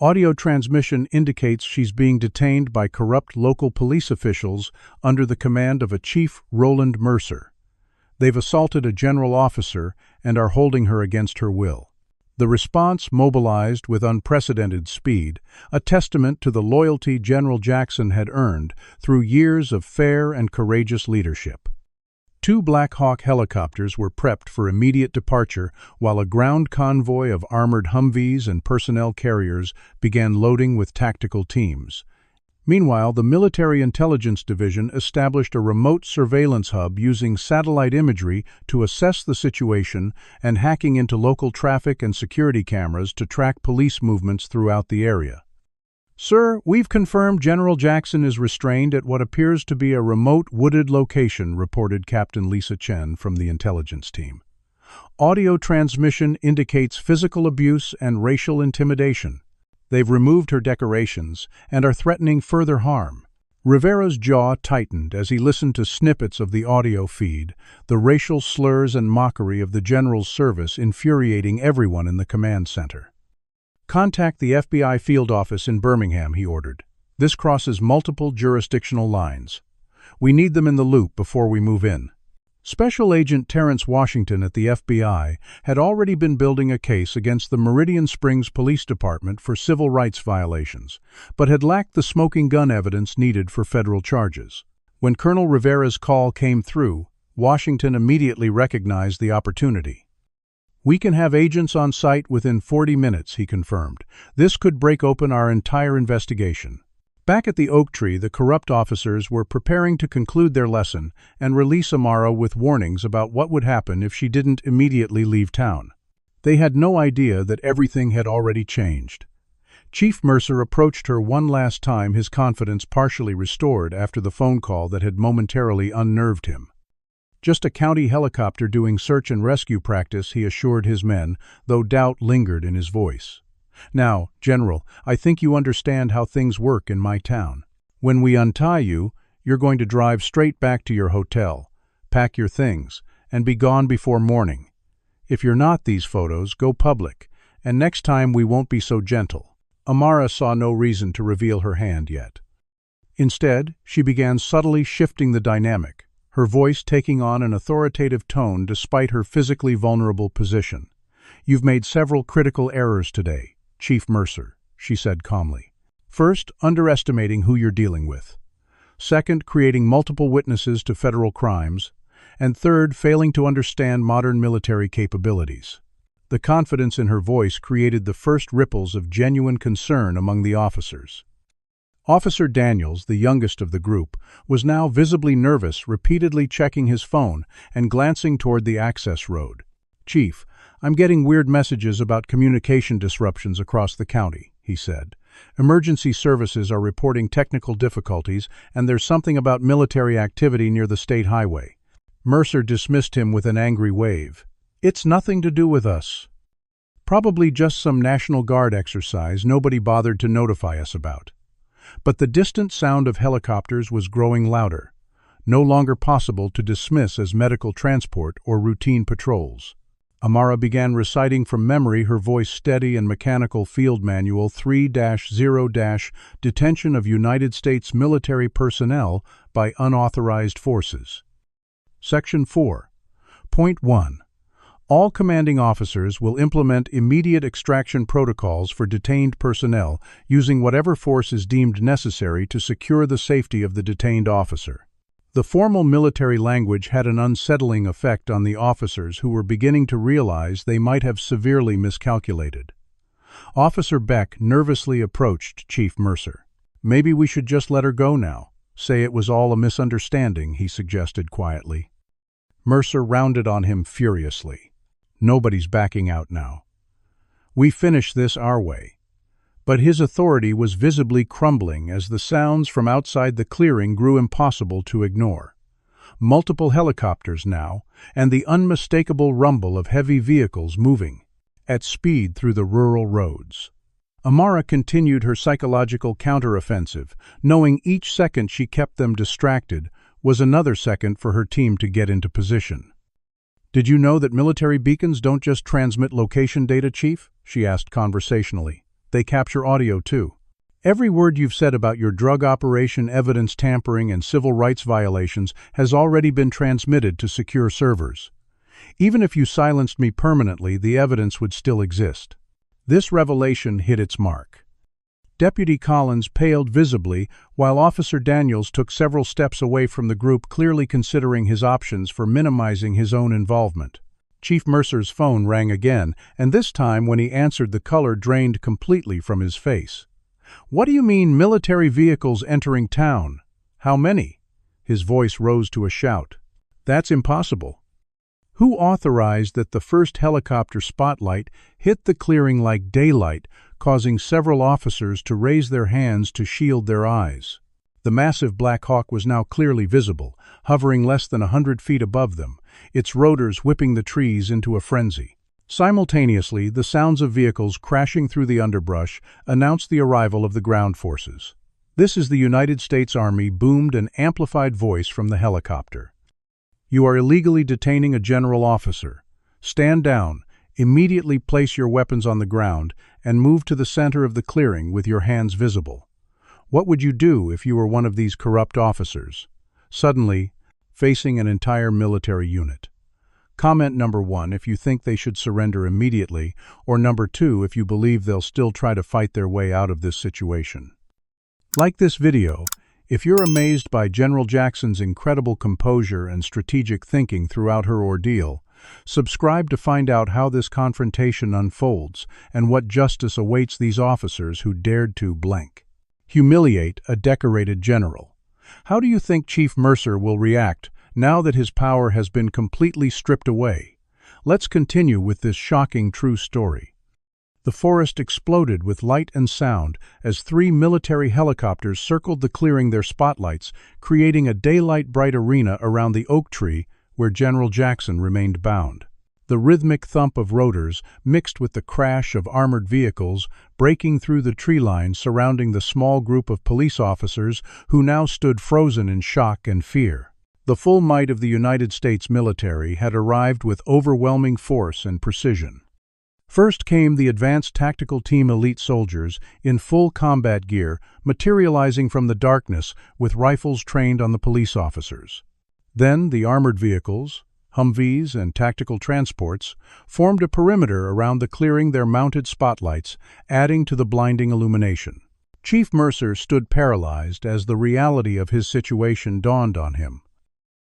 Audio transmission indicates she's being detained by corrupt local police officials under the command of a Chief Roland Mercer. They've assaulted a general officer and are holding her against her will. The response mobilized with unprecedented speed, a testament to the loyalty General Jackson had earned through years of fair and courageous leadership. 2 Black Hawk helicopters were prepped for immediate departure, while a ground convoy of armored Humvees and personnel carriers began loading with tactical teams. Meanwhile, the Military Intelligence Division established a remote surveillance hub using satellite imagery to assess the situation and hacking into local traffic and security cameras to track police movements throughout the area. "Sir, we've confirmed General Jackson is restrained at what appears to be a remote wooded location," reported Captain Lisa Chen from the intelligence team. "Audio transmission indicates physical abuse and racial intimidation. They've removed her decorations and are threatening further harm." Rivera's jaw tightened as he listened to snippets of the audio feed, the racial slurs and mockery of the general's service infuriating everyone in the command center. "Contact the FBI field office in Birmingham," he ordered. "This crosses multiple jurisdictional lines. We need them in the loop before we move in." Special Agent Terrence Washington at the FBI had already been building a case against the Meridian Springs Police Department for civil rights violations, but had lacked the smoking gun evidence needed for federal charges. When Colonel Rivera's call came through, Washington immediately recognized the opportunity. "We can have agents on site within 40 minutes, he confirmed. "This could break open our entire investigation." Back at the oak tree, the corrupt officers were preparing to conclude their lesson and release Amara with warnings about what would happen if she didn't immediately leave town. They had no idea that everything had already changed. Chief Mercer approached her one last time, his confidence partially restored after the phone call that had momentarily unnerved him. "Just a county helicopter doing search and rescue practice," he assured his men, though doubt lingered in his voice. "Now, General, I think you understand how things work in my town. When we untie you, you're going to drive straight back to your hotel, pack your things, and be gone before morning. If you're not these photos, go public, and next time we won't be so gentle." Amara saw no reason to reveal her hand yet. Instead, she began subtly shifting the dynamic, her voice taking on an authoritative tone despite her physically vulnerable position. "You've made several critical errors today, Chief Mercer," she said calmly. "First, underestimating who you're dealing with. Second, creating multiple witnesses to federal crimes. And third, failing to understand modern military capabilities." The confidence in her voice created the first ripples of genuine concern among the officers. Officer Daniels, the youngest of the group, was now visibly nervous, repeatedly checking his phone and glancing toward the access road. "Chief, I'm getting weird messages about communication disruptions across the county," he said. "Emergency services are reporting technical difficulties, and there's something about military activity near the state highway." Mercer dismissed him with an angry wave. "It's nothing to do with us. Probably just some National Guard exercise nobody bothered to notify us about." But the distant sound of helicopters was growing louder, no longer possible to dismiss as medical transport or routine patrols. Amara began reciting from memory, her voice steady and mechanical. Field Manual 3-0- Detention of United States Military Personnel by Unauthorized Forces. Section 4. Point 1. All commanding officers will implement immediate extraction protocols for detained personnel using whatever force is deemed necessary to secure the safety of the detained officer. The formal military language had an unsettling effect on the officers who were beginning to realize they might have severely miscalculated. Officer Beck nervously approached Chief Mercer. "Maybe we should just let her go now. Say it was all a misunderstanding," he suggested quietly. Mercer rounded on him furiously. "Nobody's backing out now. We finish this our way." But his authority was visibly crumbling as the sounds from outside the clearing grew impossible to ignore. Multiple helicopters now, and the unmistakable rumble of heavy vehicles moving at speed through the rural roads. Amara continued her psychological counteroffensive, knowing each second she kept them distracted was another second for her team to get into position. "Did you know that military beacons don't just transmit location data, Chief?" she asked conversationally. "They capture audio, too. Every word you've said about your drug operation, evidence tampering, and civil rights violations has already been transmitted to secure servers. Even if you silenced me permanently, the evidence would still exist." This revelation hit its mark. Deputy Collins paled visibly, while Officer Daniels took several steps away from the group, clearly considering his options for minimizing his own involvement. Chief Mercer's phone rang again, and this time when he answered, the color drained completely from his face. "What do you mean military vehicles entering town? How many?" His voice rose to a shout. "That's impossible. Who authorized that the first helicopter spotlight hit the clearing like daylight, causing several officers to raise their hands to shield their eyes?" The massive Black Hawk was now clearly visible, hovering less than 100 feet above them, its rotors whipping the trees into a frenzy. Simultaneously, the sounds of vehicles crashing through the underbrush announced the arrival of the ground forces. "This is the United States Army," boomed an amplified voice from the helicopter. "You are illegally detaining a general officer. Stand down, immediately place your weapons on the ground, and move to the center of the clearing with your hands visible. What would you do if you were one of these corrupt officers?" Suddenly, facing an entire military unit. Comment number 1 if you think they should surrender immediately, or number 2 if you believe they'll still try to fight their way out of this situation. Like this video if you're amazed by General Jackson's incredible composure and strategic thinking throughout her ordeal. Subscribe to find out how this confrontation unfolds and what justice awaits these officers who dared to humiliate a decorated general. How do you think Chief Mercer will react now that his power has been completely stripped away? Let's continue with this shocking true story. The forest exploded with light and sound as 3 military helicopters circled the clearing, their spotlights creating a daylight-bright arena around the oak tree where General Jackson remained bound. The rhythmic thump of rotors mixed with the crash of armored vehicles breaking through the tree line surrounding the small group of police officers who now stood frozen in shock and fear. The full might of the United States military had arrived with overwhelming force and precision. First came the Advanced Tactical Team elite soldiers in full combat gear, materializing from the darkness with rifles trained on the police officers. Then the armored vehicles, Humvees and tactical transports, formed a perimeter around the clearing, their mounted spotlights adding to the blinding illumination. Chief Mercer stood paralyzed as the reality of his situation dawned on him.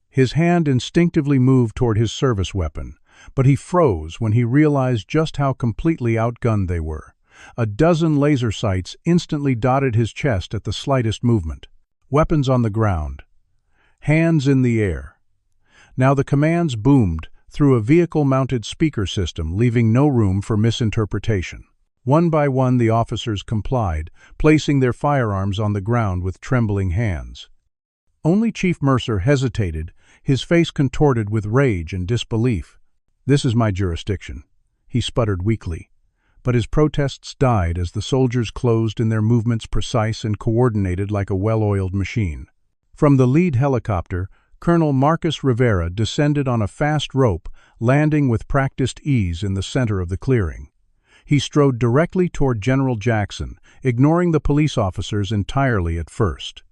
His hand instinctively moved toward his service weapon, but he froze when he realized just how completely outgunned they were. A dozen laser sights instantly dotted his chest at the slightest movement. Weapons on the ground. Hands in the air. Now the commands boomed through a vehicle-mounted speaker system, leaving no room for misinterpretation. One by one the officers complied, placing their firearms on the ground with trembling hands. Only Chief Mercer hesitated, his face contorted with rage and disbelief. "This is my jurisdiction," he sputtered weakly. But his protests died as the soldiers closed in, their movements precise and coordinated like a well-oiled machine. From the lead helicopter, Colonel Marcus Rivera descended on a fast rope, landing with practiced ease in the center of the clearing. He strode directly toward General Jackson, ignoring the police officers entirely at first.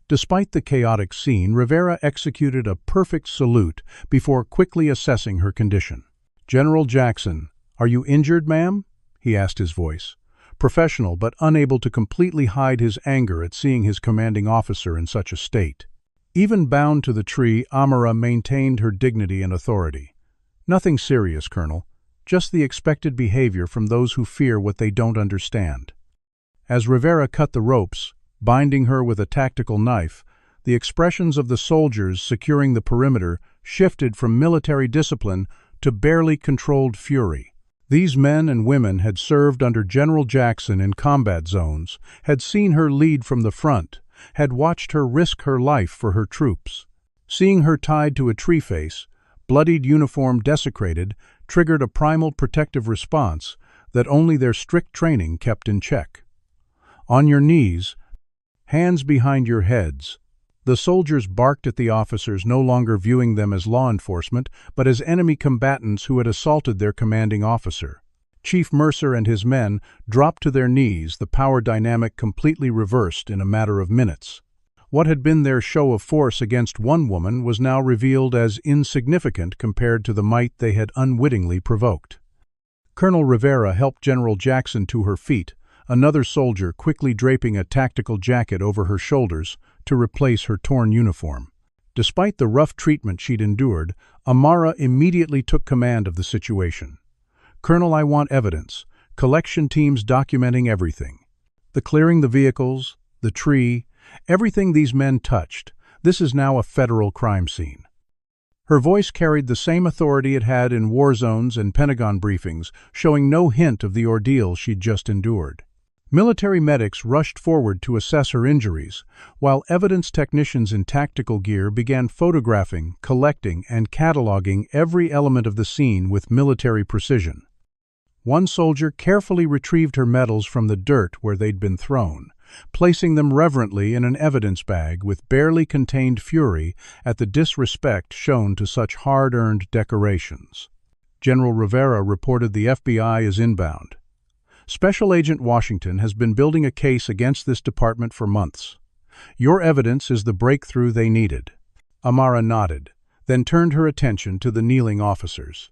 Despite the chaotic scene, Rivera executed a perfect salute before quickly assessing her condition. "General Jackson, are you injured, ma'am?" he asked, his voice professional but unable to completely hide his anger at seeing his commanding officer in such a state. Even bound to the tree, Amara maintained her dignity and authority. "Nothing serious, Colonel. Just the expected behavior from those who fear what they don't understand." As Rivera cut the ropes, binding her with a tactical knife, the expressions of the soldiers securing the perimeter shifted from military discipline to barely controlled fury. These men and women had served under General Jackson in combat zones, had seen her lead from the front, had watched her risk her life for her troops. Seeing her tied to a tree face, bloodied uniform desecrated, triggered a primal protective response that only their strict training kept in check. "On your knees, hands behind your heads." The soldiers barked at the officers, no longer viewing them as law enforcement, but as enemy combatants who had assaulted their commanding officer. Chief Mercer and his men dropped to their knees, the power dynamic completely reversed in a matter of minutes. What had been their show of force against one woman was now revealed as insignificant compared to the might they had unwittingly provoked. Colonel Rivera helped General Jackson to her feet, another soldier quickly draping a tactical jacket over her shoulders to replace her torn uniform. Despite the rough treatment she'd endured, Amara immediately took command of the situation. "Colonel, I want evidence. Collection teams documenting everything." The clearing, the vehicles, the tree, everything these men touched, this is now a federal crime scene. Her voice carried the same authority it had in war zones and Pentagon briefings, showing no hint of the ordeal she'd just endured. Military medics rushed forward to assess her injuries, while evidence technicians in tactical gear began photographing, collecting, and cataloging every element of the scene with military precision. One soldier carefully retrieved her medals from the dirt where they'd been thrown, placing them reverently in an evidence bag with barely contained fury at the disrespect shown to such hard-earned decorations. General Rivera reported the FBI is inbound. Special Agent Washington has been building a case against this department for months. Your evidence is the breakthrough they needed. Amara nodded, then turned her attention to the kneeling officers.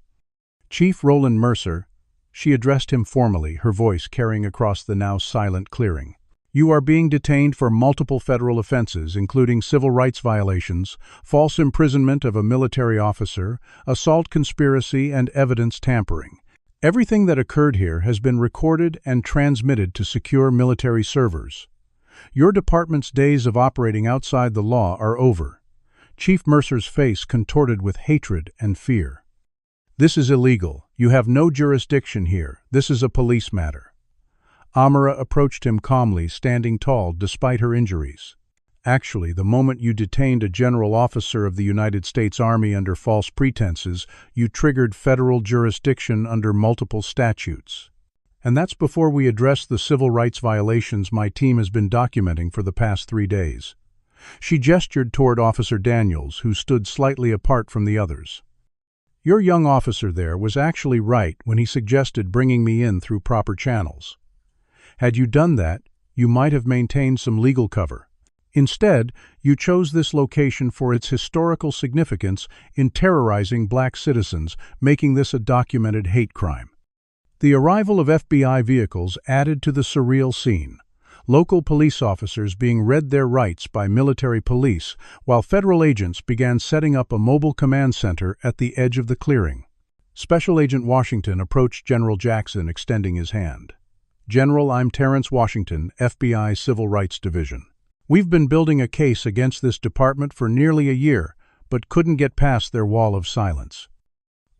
Chief Roland Mercer, she addressed him formally, her voice carrying across the now silent clearing. You are being detained for multiple federal offenses, including civil rights violations, false imprisonment of a military officer, assault conspiracy, and evidence tampering. Everything that occurred here has been recorded and transmitted to secure military servers. Your department's days of operating outside the law are over. Chief Mercer's face contorted with hatred and fear. This is illegal. You have no jurisdiction here. This is a police matter. Amara approached him calmly, standing tall despite her injuries. Actually, the moment you detained a general officer of the United States Army under false pretenses, you triggered federal jurisdiction under multiple statutes. And that's before we address the civil rights violations my team has been documenting for the past 3 days. She gestured toward Officer Daniels, who stood slightly apart from the others. Your young officer there was actually right when he suggested bringing me in through proper channels. Had you done that, you might have maintained some legal cover. Instead, you chose this location for its historical significance in terrorizing black citizens, making this a documented hate crime. The arrival of FBI vehicles added to the surreal scene, local police officers being read their rights by military police, while federal agents began setting up a mobile command center at the edge of the clearing. Special Agent Washington approached General Jackson, extending his hand. General, I'm Terrence Washington, FBI Civil Rights Division. We've been building a case against this department for nearly a year, but couldn't get past their wall of silence.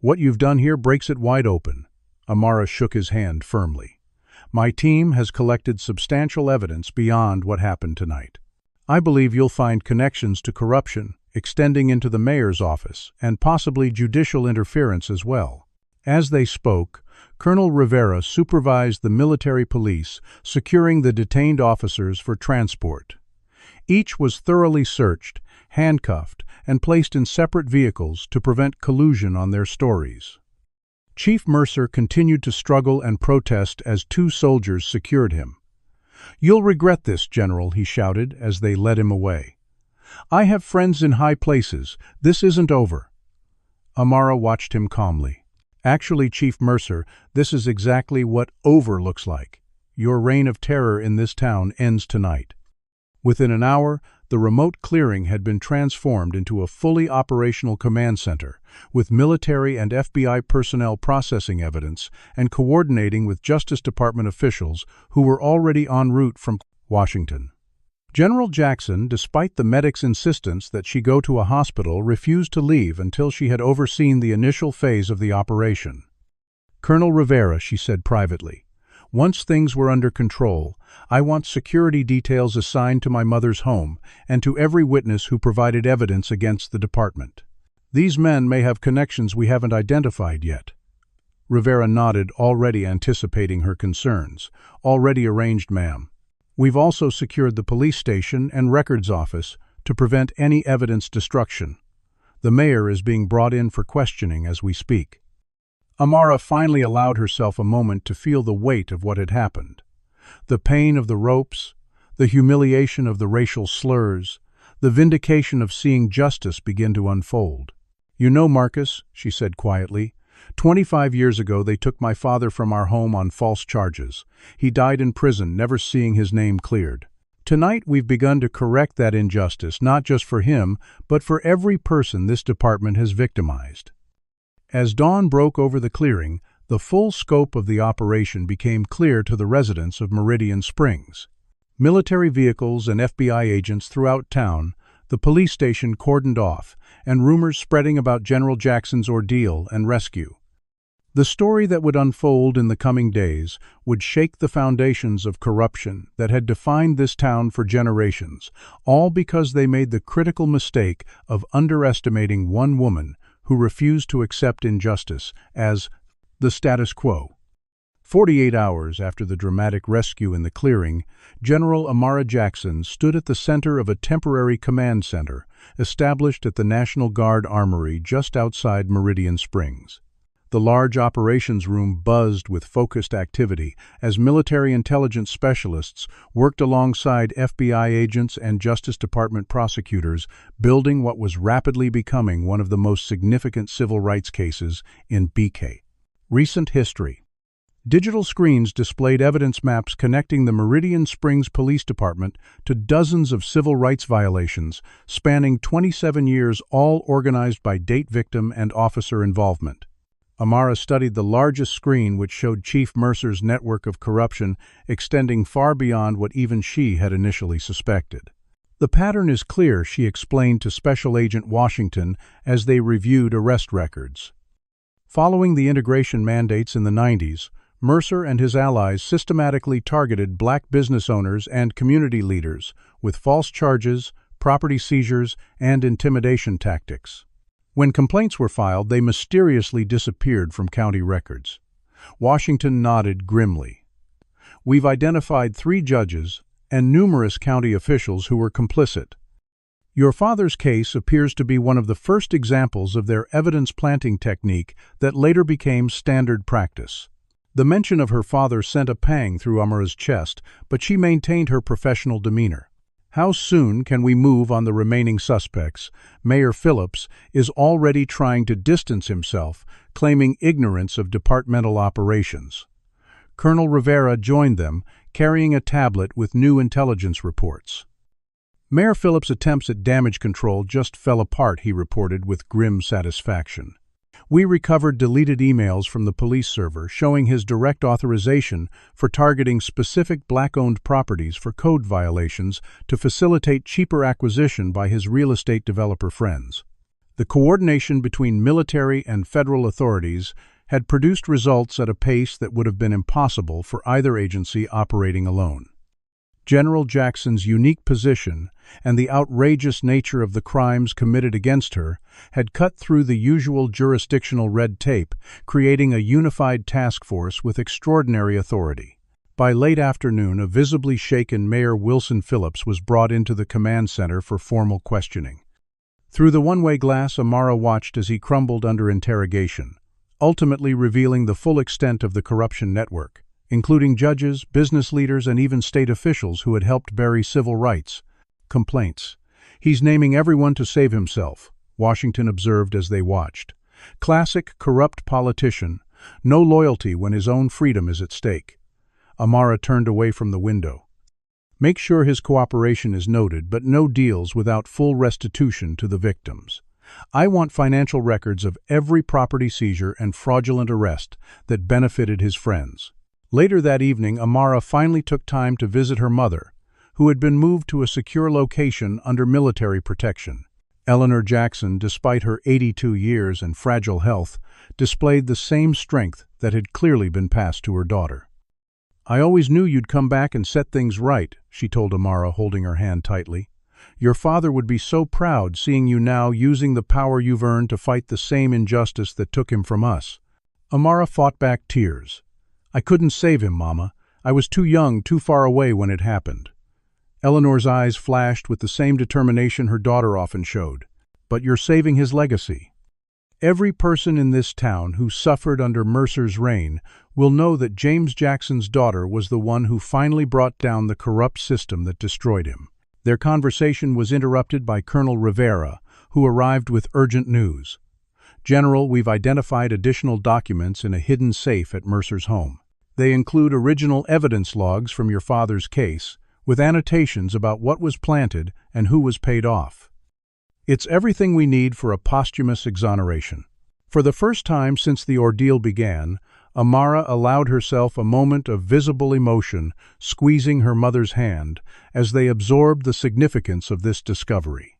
What you've done here breaks it wide open. Amara shook his hand firmly. My team has collected substantial evidence beyond what happened tonight. I believe you'll find connections to corruption extending into the mayor's office and possibly judicial interference as well. As they spoke, Colonel Rivera supervised the military police, securing the detained officers for transport. Each was thoroughly searched, handcuffed, and placed in separate vehicles to prevent collusion on their stories. Chief Mercer continued to struggle and protest as 2 soldiers secured him. You'll regret this, General, he shouted as they led him away. I have friends in high places. This isn't over. Amara watched him calmly. Actually, Chief Mercer, this is exactly what over looks like. Your reign of terror in this town ends tonight. Within an hour, the remote clearing had been transformed into a fully operational command center, with military and FBI personnel processing evidence and coordinating with Justice Department officials who were already en route from Washington. General Jackson, despite the medic's insistence that she go to a hospital, refused to leave until she had overseen the initial phase of the operation. Colonel Rivera, she said privately, once things were under control, I want security details assigned to my mother's home and to every witness who provided evidence against the department. These men may have connections we haven't identified yet. Rivera nodded, already anticipating her concerns. Already arranged, ma'am. We've also secured the police station and records office to prevent any evidence destruction. The mayor is being brought in for questioning as we speak. Amara finally allowed herself a moment to feel the weight of what had happened. The pain of the ropes, the humiliation of the racial slurs, the vindication of seeing justice begin to unfold. You know, Marcus, she said quietly, 25 years ago they took my father from our home on false charges. He died in prison, never seeing his name cleared. Tonight we've begun to correct that injustice, not just for him, but for every person this department has victimized. As dawn broke over the clearing, the full scope of the operation became clear to the residents of Meridian Springs. Military vehicles and FBI agents throughout town, the police station cordoned off, and rumors spreading about General Jackson's ordeal and rescue. The story that would unfold in the coming days would shake the foundations of corruption that had defined this town for generations, all because they made the critical mistake of underestimating one woman who refused to accept injustice as the status quo. 48 hours after the dramatic rescue in the clearing, General Amara Jackson stood at the center of a temporary command center established at the National Guard Armory just outside Meridian Springs. The large operations room buzzed with focused activity as military intelligence specialists worked alongside FBI agents and Justice Department prosecutors, building what was rapidly becoming one of the most significant civil rights cases in BK. Recent history. Digital screens displayed evidence maps connecting the Meridian Springs Police Department to dozens of civil rights violations, spanning 27 years, all organized by date, victim, and officer involvement. Amara studied the largest screen, which showed Chief Mercer's network of corruption extending far beyond what even she had initially suspected. "The pattern is clear," she explained to Special Agent Washington as they reviewed arrest records. Following the integration mandates in the 90s, Mercer and his allies systematically targeted black business owners and community leaders with false charges, property seizures, and intimidation tactics. When complaints were filed, they mysteriously disappeared from county records. Washington nodded grimly. "We've identified 3 judges and numerous county officials who were complicit. Your father's case appears to be one of the first examples of their evidence planting technique that later became standard practice." The mention of her father sent a pang through Amara's chest, but she maintained her professional demeanor. "How soon can we move on the remaining suspects? Mayor Phillips is already trying to distance himself, claiming ignorance of departmental operations." Colonel Rivera joined them, carrying a tablet with new intelligence reports. "Mayor Phillips' attempts at damage control just fell apart," he reported with grim satisfaction. "We recovered deleted emails from the police server showing his direct authorization for targeting specific black-owned properties for code violations to facilitate cheaper acquisition by his real estate developer friends." The coordination between military and federal authorities had produced results at a pace that would have been impossible for either agency operating alone. General Jackson's unique position and the outrageous nature of the crimes committed against her had cut through the usual jurisdictional red tape, creating a unified task force with extraordinary authority. By late afternoon, a visibly shaken Mayor Wilson Phillips was brought into the command center for formal questioning. Through the one-way glass, Amara watched as he crumbled under interrogation, ultimately revealing the full extent of the corruption network, including judges, business leaders, and even state officials who had helped bury civil rights complaints. "He's naming everyone to save himself," Washington observed as they watched. "Classic corrupt politician, no loyalty when his own freedom is at stake." Amara turned away from the window. "Make sure his cooperation is noted, but no deals without full restitution to the victims. I want financial records of every property seizure and fraudulent arrest that benefited his friends." Later that evening, Amara finally took time to visit her mother, who had been moved to a secure location under military protection. Eleanor Jackson, despite her 82 years and fragile health, displayed the same strength that had clearly been passed to her daughter. "I always knew you'd come back and set things right," she told Amara, holding her hand tightly. "Your father would be so proud seeing you now using the power you've earned to fight the same injustice that took him from us." Amara fought back tears. "I couldn't save him, Mama. I was too young, too far away when it happened." Eleanor's eyes flashed with the same determination her daughter often showed. "But you're saving his legacy. Every person in this town who suffered under Mercer's reign will know that James Jackson's daughter was the one who finally brought down the corrupt system that destroyed him." Their conversation was interrupted by Colonel Rivera, who arrived with urgent news. "General, we've identified additional documents in a hidden safe at Mercer's home. They include original evidence logs from your father's case, with annotations about what was planted and who was paid off. It's everything we need for a posthumous exoneration." For the first time since the ordeal began, Amara allowed herself a moment of visible emotion, squeezing her mother's hand, as they absorbed the significance of this discovery.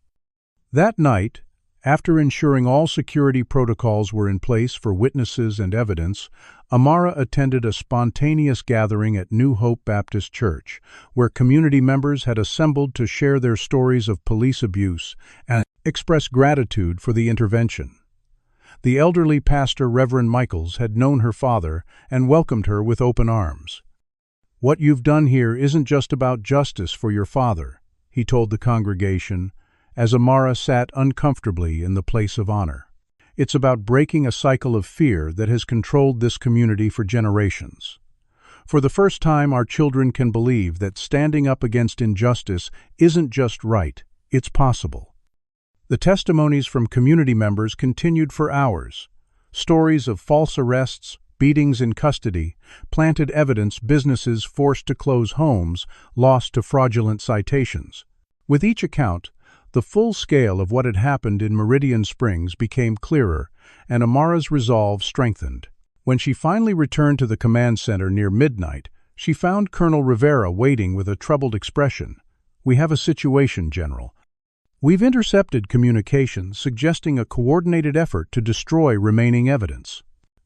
That night, after ensuring all security protocols were in place for witnesses and evidence, Amara attended a spontaneous gathering at New Hope Baptist Church, where community members had assembled to share their stories of police abuse and express gratitude for the intervention. The elderly pastor, Reverend Michaels, had known her father and welcomed her with open arms. "What you've done here isn't just about justice for your father," he told the congregation, as Amara sat uncomfortably in the place of honor. "It's about breaking a cycle of fear that has controlled this community for generations. For the first time, our children can believe that standing up against injustice isn't just right, it's possible." The testimonies from community members continued for hours. Stories of false arrests, beatings in custody, planted evidence, businesses forced to close homes, lost to fraudulent citations. With each account, the full scale of what had happened in Meridian Springs became clearer, and Amara's resolve strengthened. When she finally returned to the command center near midnight, she found Colonel Rivera waiting with a troubled expression. "We have a situation, General. We've intercepted communications suggesting a coordinated effort to destroy remaining evidence.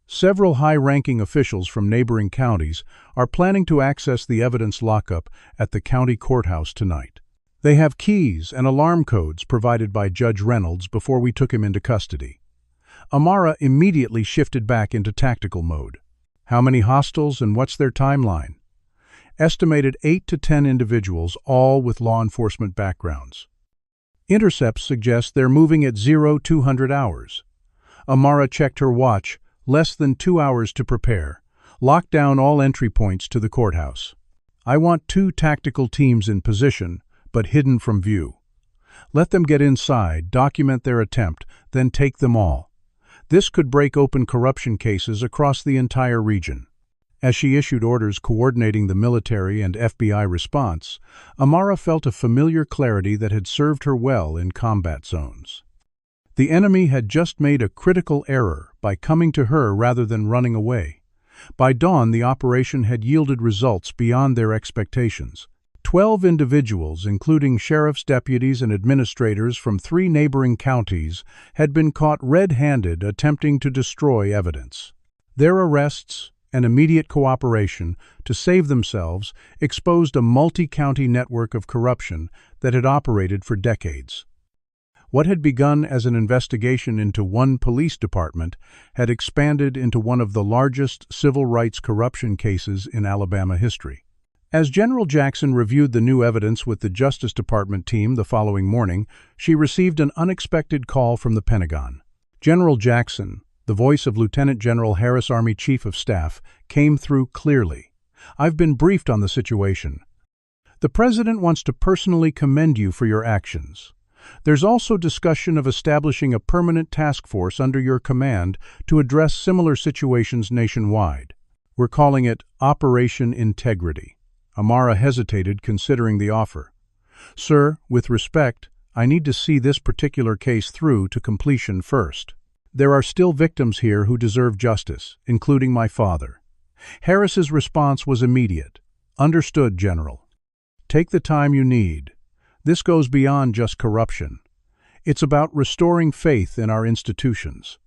Several high-ranking officials from neighboring counties are planning to access the evidence lockup at the county courthouse tonight. They have keys and alarm codes provided by Judge Reynolds before we took him into custody." Amara immediately shifted back into tactical mode. "How many hostiles and what's their timeline?" "Estimated 8 to 10 individuals, all with law enforcement backgrounds. Intercepts suggest they're moving at 0200 hours. Amara checked her watch, less than 2 hours to prepare. "Lock down all entry points to the courthouse. I want 2 tactical teams in position, but hidden from view. Let them get inside, document their attempt, then take them all. This could break open corruption cases across the entire region." As she issued orders coordinating the military and FBI response, Amara felt a familiar clarity that had served her well in combat zones. The enemy had just made a critical error by coming to her rather than running away. By dawn, the operation had yielded results beyond their expectations. 12 individuals, including sheriff's deputies and administrators from 3 neighboring counties, had been caught red-handed attempting to destroy evidence. Their arrests and immediate cooperation to save themselves exposed a multi-county network of corruption that had operated for decades. What had begun as an investigation into one police department had expanded into one of the largest civil rights corruption cases in Alabama history. As General Jackson reviewed the new evidence with the Justice Department team the following morning, she received an unexpected call from the Pentagon. General Jackson, the voice of Lieutenant General Harris, Army Chief of Staff, came through clearly. "I've been briefed on the situation. The President wants to personally commend you for your actions. There's also discussion of establishing a permanent task force under your command to address similar situations nationwide. We're calling it Operation Integrity." Amara hesitated, considering the offer. "Sir, with respect, I need to see this particular case through to completion first. There are still victims here who deserve justice, including my father." Harris's response was immediate. "Understood, General. Take the time you need. This goes beyond just corruption. It's about restoring faith in our institutions.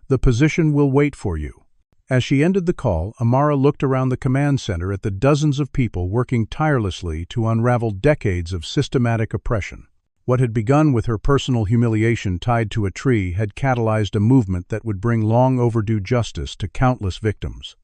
The position will wait for you." As she ended the call, Amara looked around the command center at the dozens of people working tirelessly to unravel decades of systematic oppression. What had begun with her personal humiliation tied to a tree had catalyzed a movement that would bring long overdue justice to countless victims.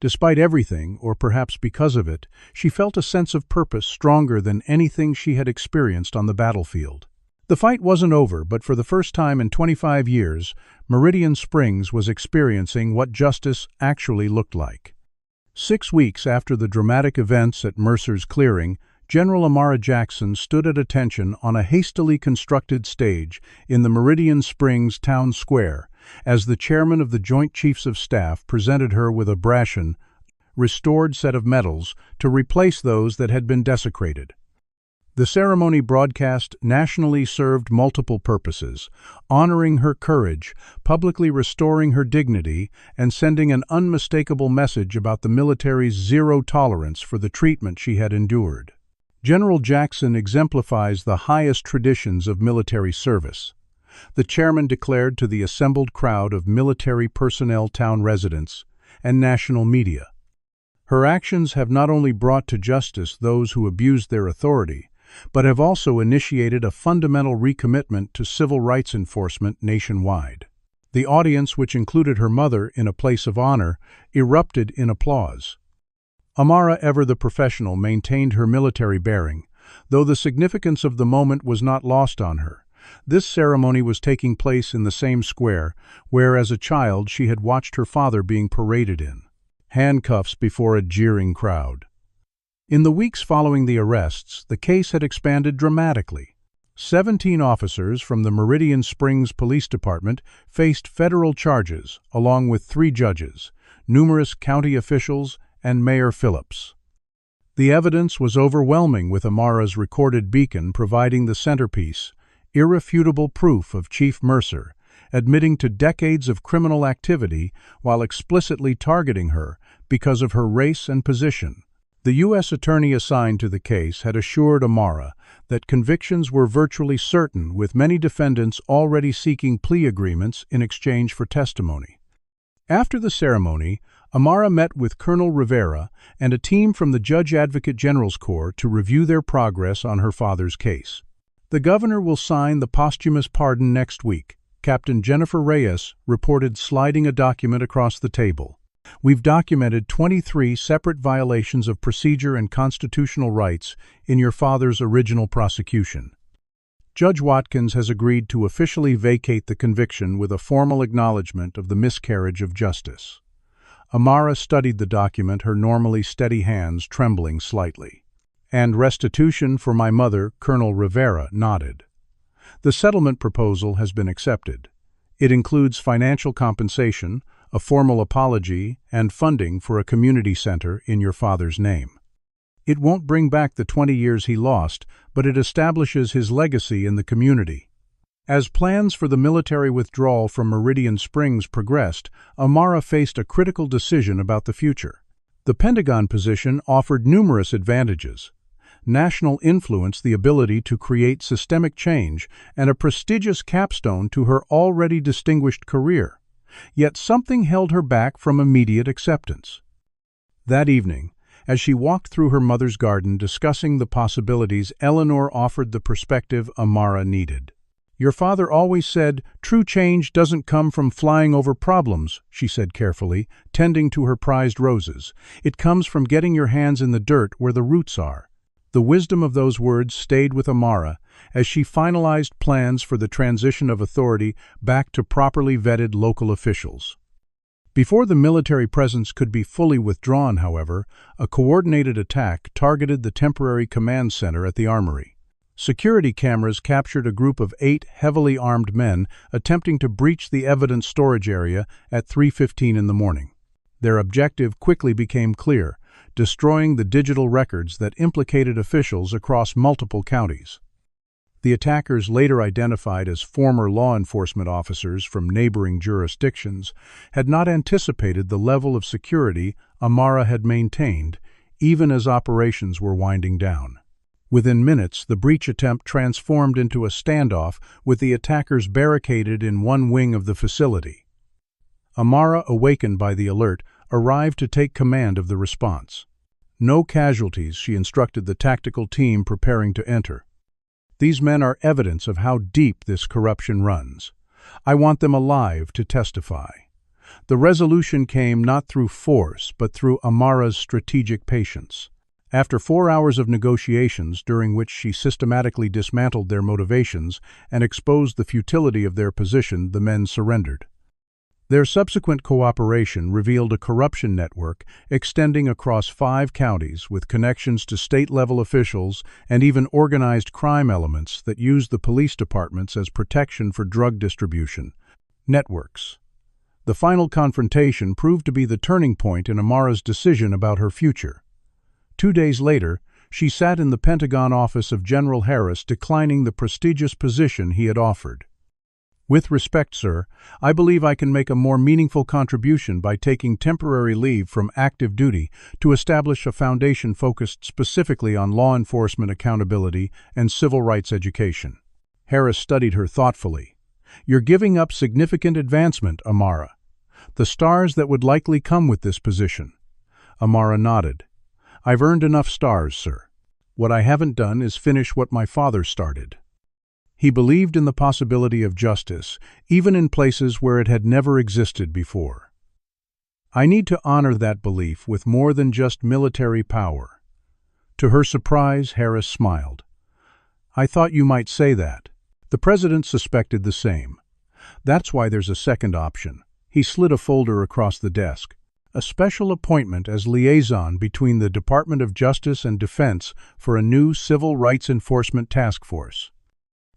Despite everything, or perhaps because of it, she felt a sense of purpose stronger than anything she had experienced on the battlefield. The fight wasn't over, but for the first time in 25 years, Meridian Springs was experiencing what justice actually looked like. 6 weeks after the dramatic events at Mercer's Clearing, General Amara Jackson stood at attention on a hastily constructed stage in the Meridian Springs town square as the chairman of the Joint Chiefs of Staff presented her with a brashen, restored set of medals to replace those that had been desecrated. The ceremony broadcast nationally served multiple purposes, honoring her courage, publicly restoring her dignity, and sending an unmistakable message about the military's zero tolerance for the treatment she had endured. General Jackson exemplifies the highest traditions of military service. The chairman declared to the assembled crowd of military personnel, town residents, and national media. Her actions have not only brought to justice those who abused their authority, but have also initiated a fundamental recommitment to civil rights enforcement nationwide. The audience, which included her mother in a place of honor, erupted in applause. Amara, ever the professional, maintained her military bearing, though the significance of the moment was not lost on her. This ceremony was taking place in the same square where, as a child, she had watched her father being paraded in handcuffs before a jeering crowd. In the weeks following the arrests, the case had expanded dramatically. 17 officers from the Meridian Springs Police Department faced federal charges, along with 3 judges, numerous county officials, and Mayor Phillips. The evidence was overwhelming, with Amara's recorded beacon providing the centerpiece, irrefutable proof of Chief Mercer, admitting to decades of criminal activity while explicitly targeting her because of her race and position. The U.S. attorney assigned to the case had assured Amara that convictions were virtually certain, with many defendants already seeking plea agreements in exchange for testimony. After the ceremony, Amara met with Colonel Rivera and a team from the Judge Advocate General's Corps to review their progress on her father's case. The governor will sign the posthumous pardon next week, Captain Jennifer Reyes reported, sliding a document across the table. We've documented 23 separate violations of procedure and constitutional rights in your father's original prosecution. Judge Watkins has agreed to officially vacate the conviction with a formal acknowledgement of the miscarriage of justice. Amara studied the document, her normally steady hands trembling slightly. And restitution for my mother, Colonel Rivera nodded. The settlement proposal has been accepted. It includes financial compensation, a formal apology, and funding for a community center in your father's name. It won't bring back the 20 years he lost, but it establishes his legacy in the community. As plans for the military withdrawal from Meridian Springs progressed, Amara faced a critical decision about the future. The Pentagon position offered numerous advantages: national influence, the ability to create systemic change, and a prestigious capstone to her already distinguished career. Yet something held her back from immediate acceptance. That evening, as she walked through her mother's garden discussing the possibilities, Eleanor offered the perspective Amara needed. "Your father always said, true change doesn't come from flying over problems," she said carefully, tending to her prized roses. "It comes from getting your hands in the dirt where the roots are." The wisdom of those words stayed with Amara as she finalized plans for the transition of authority back to properly vetted local officials. Before the military presence could be fully withdrawn, however, a coordinated attack targeted the temporary command center at the armory. Security cameras captured a group of 8 heavily armed men attempting to breach the evidence storage area at 3:15 in the morning. Their objective quickly became clear: destroying the digital records that implicated officials across multiple counties. The attackers, later identified as former law enforcement officers from neighboring jurisdictions, had not anticipated the level of security Amara had maintained, even as operations were winding down. Within minutes, the breach attempt transformed into a standoff, with the attackers barricaded in one wing of the facility. Amara, awakened by the alert, arrived to take command of the response. "No casualties," she instructed the tactical team preparing to enter. "These men are evidence of how deep this corruption runs. I want them alive to testify." The resolution came not through force, but through Amara's strategic patience. After 4 hours of negotiations, during which she systematically dismantled their motivations and exposed the futility of their position, the men surrendered. Their subsequent cooperation revealed a corruption network extending across 5 counties, with connections to state-level officials and even organized crime elements that used the police departments as protection for drug distribution networks. The final confrontation proved to be the turning point in Amara's decision about her future. 2 days later, She sat in the Pentagon office of General Harris, declining the prestigious position he had offered. "With respect, sir, I believe I can make a more meaningful contribution by taking temporary leave from active duty to establish a foundation focused specifically on law enforcement accountability and civil rights education." Harris studied her thoughtfully. "You're giving up significant advancement, Amara. The stars that would likely come with this position." Amara nodded. "I've earned enough stars, sir. What I haven't done is finish what my father started." He believed in the possibility of justice, even in places where it had never existed before. "I need to honor that belief with more than just military power." To her surprise, Harris smiled. "I thought you might say that." The president suspected the same. "That's why there's a second option." He slid a folder across the desk. "A special appointment as liaison between the Department of Justice and Defense for a new civil rights enforcement task force.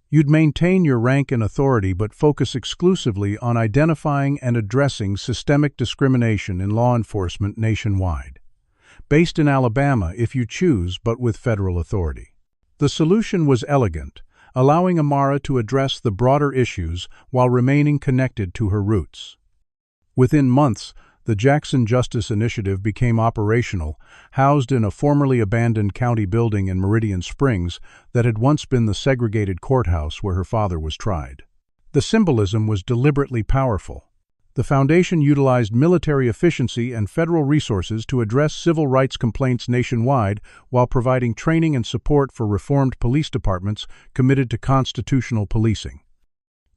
You'd maintain your rank and authority but focus exclusively on identifying and addressing systemic discrimination in law enforcement nationwide. Based in Alabama if you choose, but with federal authority." The solution was elegant, allowing Amara to address the broader issues while remaining connected to her roots. Within months, the Jackson Justice Initiative became operational, housed in a formerly abandoned county building in Meridian Springs that had once been the segregated courthouse where her father was tried. The symbolism was deliberately powerful. The foundation utilized military efficiency and federal resources to address civil rights complaints nationwide while providing training and support for reformed police departments committed to constitutional policing.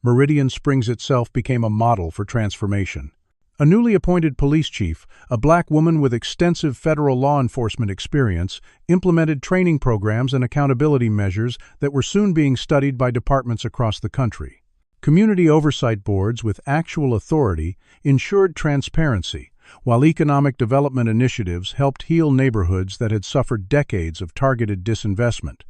Meridian Springs itself became a model for transformation. A newly appointed police chief, a black woman with extensive federal law enforcement experience, implemented training programs and accountability measures that were soon being studied by departments across the country. Community oversight boards with actual authority ensured transparency, while economic development initiatives helped heal neighborhoods that had suffered decades of targeted disinvestment.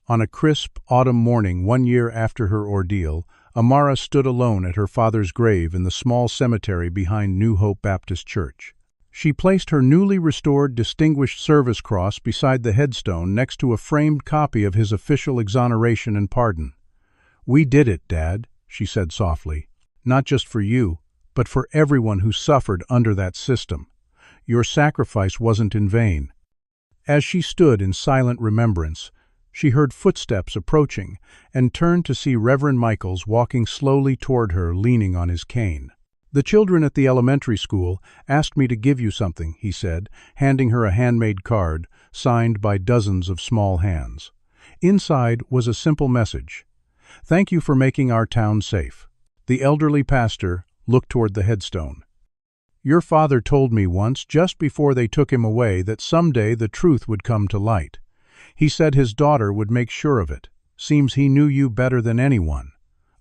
On a crisp autumn morning 1 year after her ordeal, Amara stood alone at her father's grave in the small cemetery behind New Hope Baptist Church. She placed her newly restored Distinguished Service Cross beside the headstone next to a framed copy of his official exoneration and pardon. "We did it, Dad," she said softly. "Not just for you, but for everyone who suffered under that system. Your sacrifice wasn't in vain." As she stood in silent remembrance, she heard footsteps approaching and turned to see Reverend Michaels walking slowly toward her, leaning on his cane. "The children at the elementary school asked me to give you something," he said, handing her a handmade card, signed by dozens of small hands. Inside was a simple message. "Thank you for making our town safe." The elderly pastor looked toward the headstone. "Your father told me once, just before they took him away, that someday the truth would come to light. He said his daughter would make sure of it. Seems he knew you better than anyone."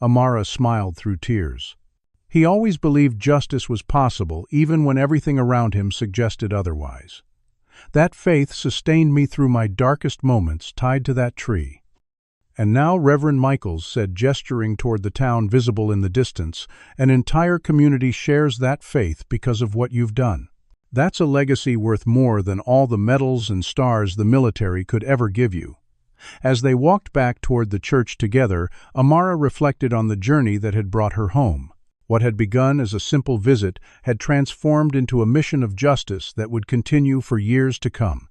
Amara smiled through tears. "He always believed justice was possible, even when everything around him suggested otherwise. That faith sustained me through my darkest moments, tied to that tree." "And now," Reverend Michaels said, gesturing toward the town visible in the distance, "an entire community shares that faith because of what you've done. That's a legacy worth more than all the medals and stars the military could ever give you." As they walked back toward the church together, Amara reflected on the journey that had brought her home. What had begun as a simple visit had transformed into a mission of justice that would continue for years to come.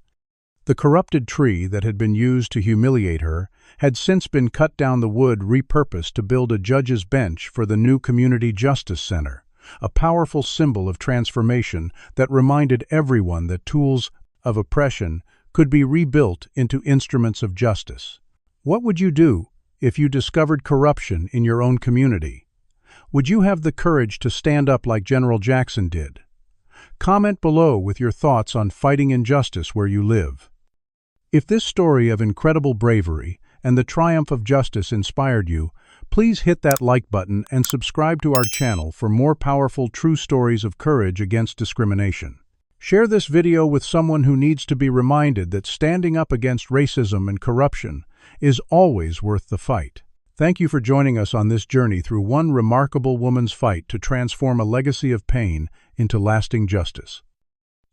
The corrupted tree that had been used to humiliate her had since been cut down, the wood repurposed to build a judge's bench for the new Community Justice Center, a powerful symbol of transformation that reminded everyone that tools of oppression could be rebuilt into instruments of justice. What would you do if you discovered corruption in your own community? Would you have the courage to stand up like General Jackson did? Comment below with your thoughts on fighting injustice where you live. If this story of incredible bravery and the triumph of justice inspired you, please hit that like button and subscribe to our channel for more powerful true stories of courage against discrimination. Share this video with someone who needs to be reminded that standing up against racism and corruption is always worth the fight. Thank you for joining us on this journey through one remarkable woman's fight to transform a legacy of pain into lasting justice.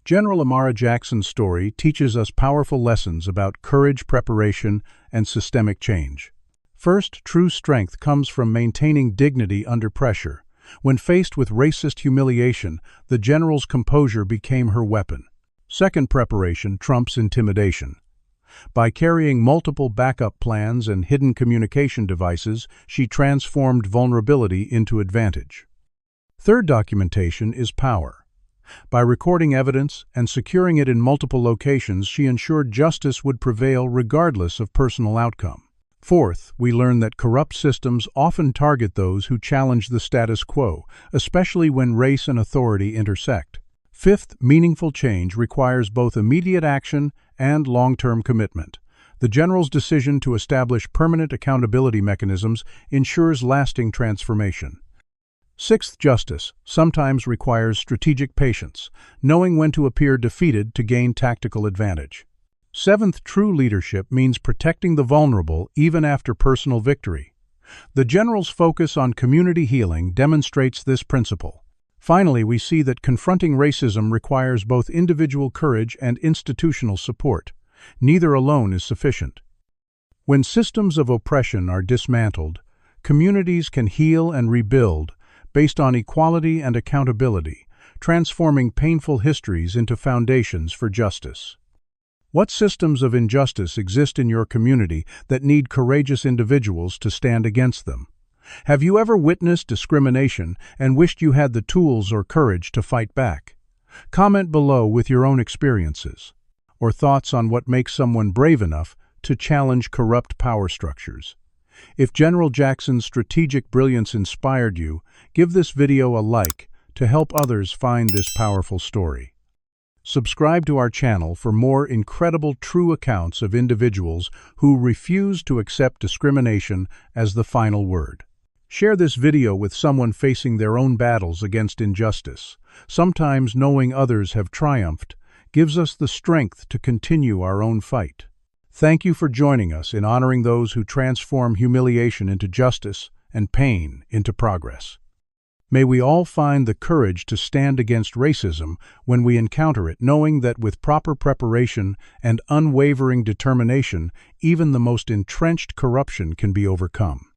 General Amara Jackson's story teaches us powerful lessons about courage, preparation, and systemic change. First, true strength comes from maintaining dignity under pressure. When faced with racist humiliation, the general's composure became her weapon. Second, preparation trumps intimidation. By carrying multiple backup plans and hidden communication devices, she transformed vulnerability into advantage. Third, documentation is power. By recording evidence and securing it in multiple locations, she ensured justice would prevail regardless of personal outcome. Fourth, we learn that corrupt systems often target those who challenge the status quo, especially when race and authority intersect. Fifth, meaningful change requires both immediate action and long-term commitment. The general's decision to establish permanent accountability mechanisms ensures lasting transformation. Sixth, justice sometimes requires strategic patience, knowing when to appear defeated to gain tactical advantage. Seventh, true leadership means protecting the vulnerable even after personal victory. The general's focus on community healing demonstrates this principle. Finally, we see that confronting racism requires both individual courage and institutional support. Neither alone is sufficient. When systems of oppression are dismantled, communities can heal and rebuild based on equality and accountability, transforming painful histories into foundations for justice. What systems of injustice exist in your community that need courageous individuals to stand against them? Have you ever witnessed discrimination and wished you had the tools or courage to fight back? Comment below with your own experiences or thoughts on what makes someone brave enough to challenge corrupt power structures. If General Jackson's strategic brilliance inspired you, give this video a like to help others find this powerful story. Subscribe to our channel for more incredible true accounts of individuals who refuse to accept discrimination as the final word. Share this video with someone facing their own battles against injustice. Sometimes knowing others have triumphed gives us the strength to continue our own fight. Thank you for joining us in honoring those who transform humiliation into justice and pain into progress. May we all find the courage to stand against racism when we encounter it, knowing that with proper preparation and unwavering determination, even the most entrenched corruption can be overcome.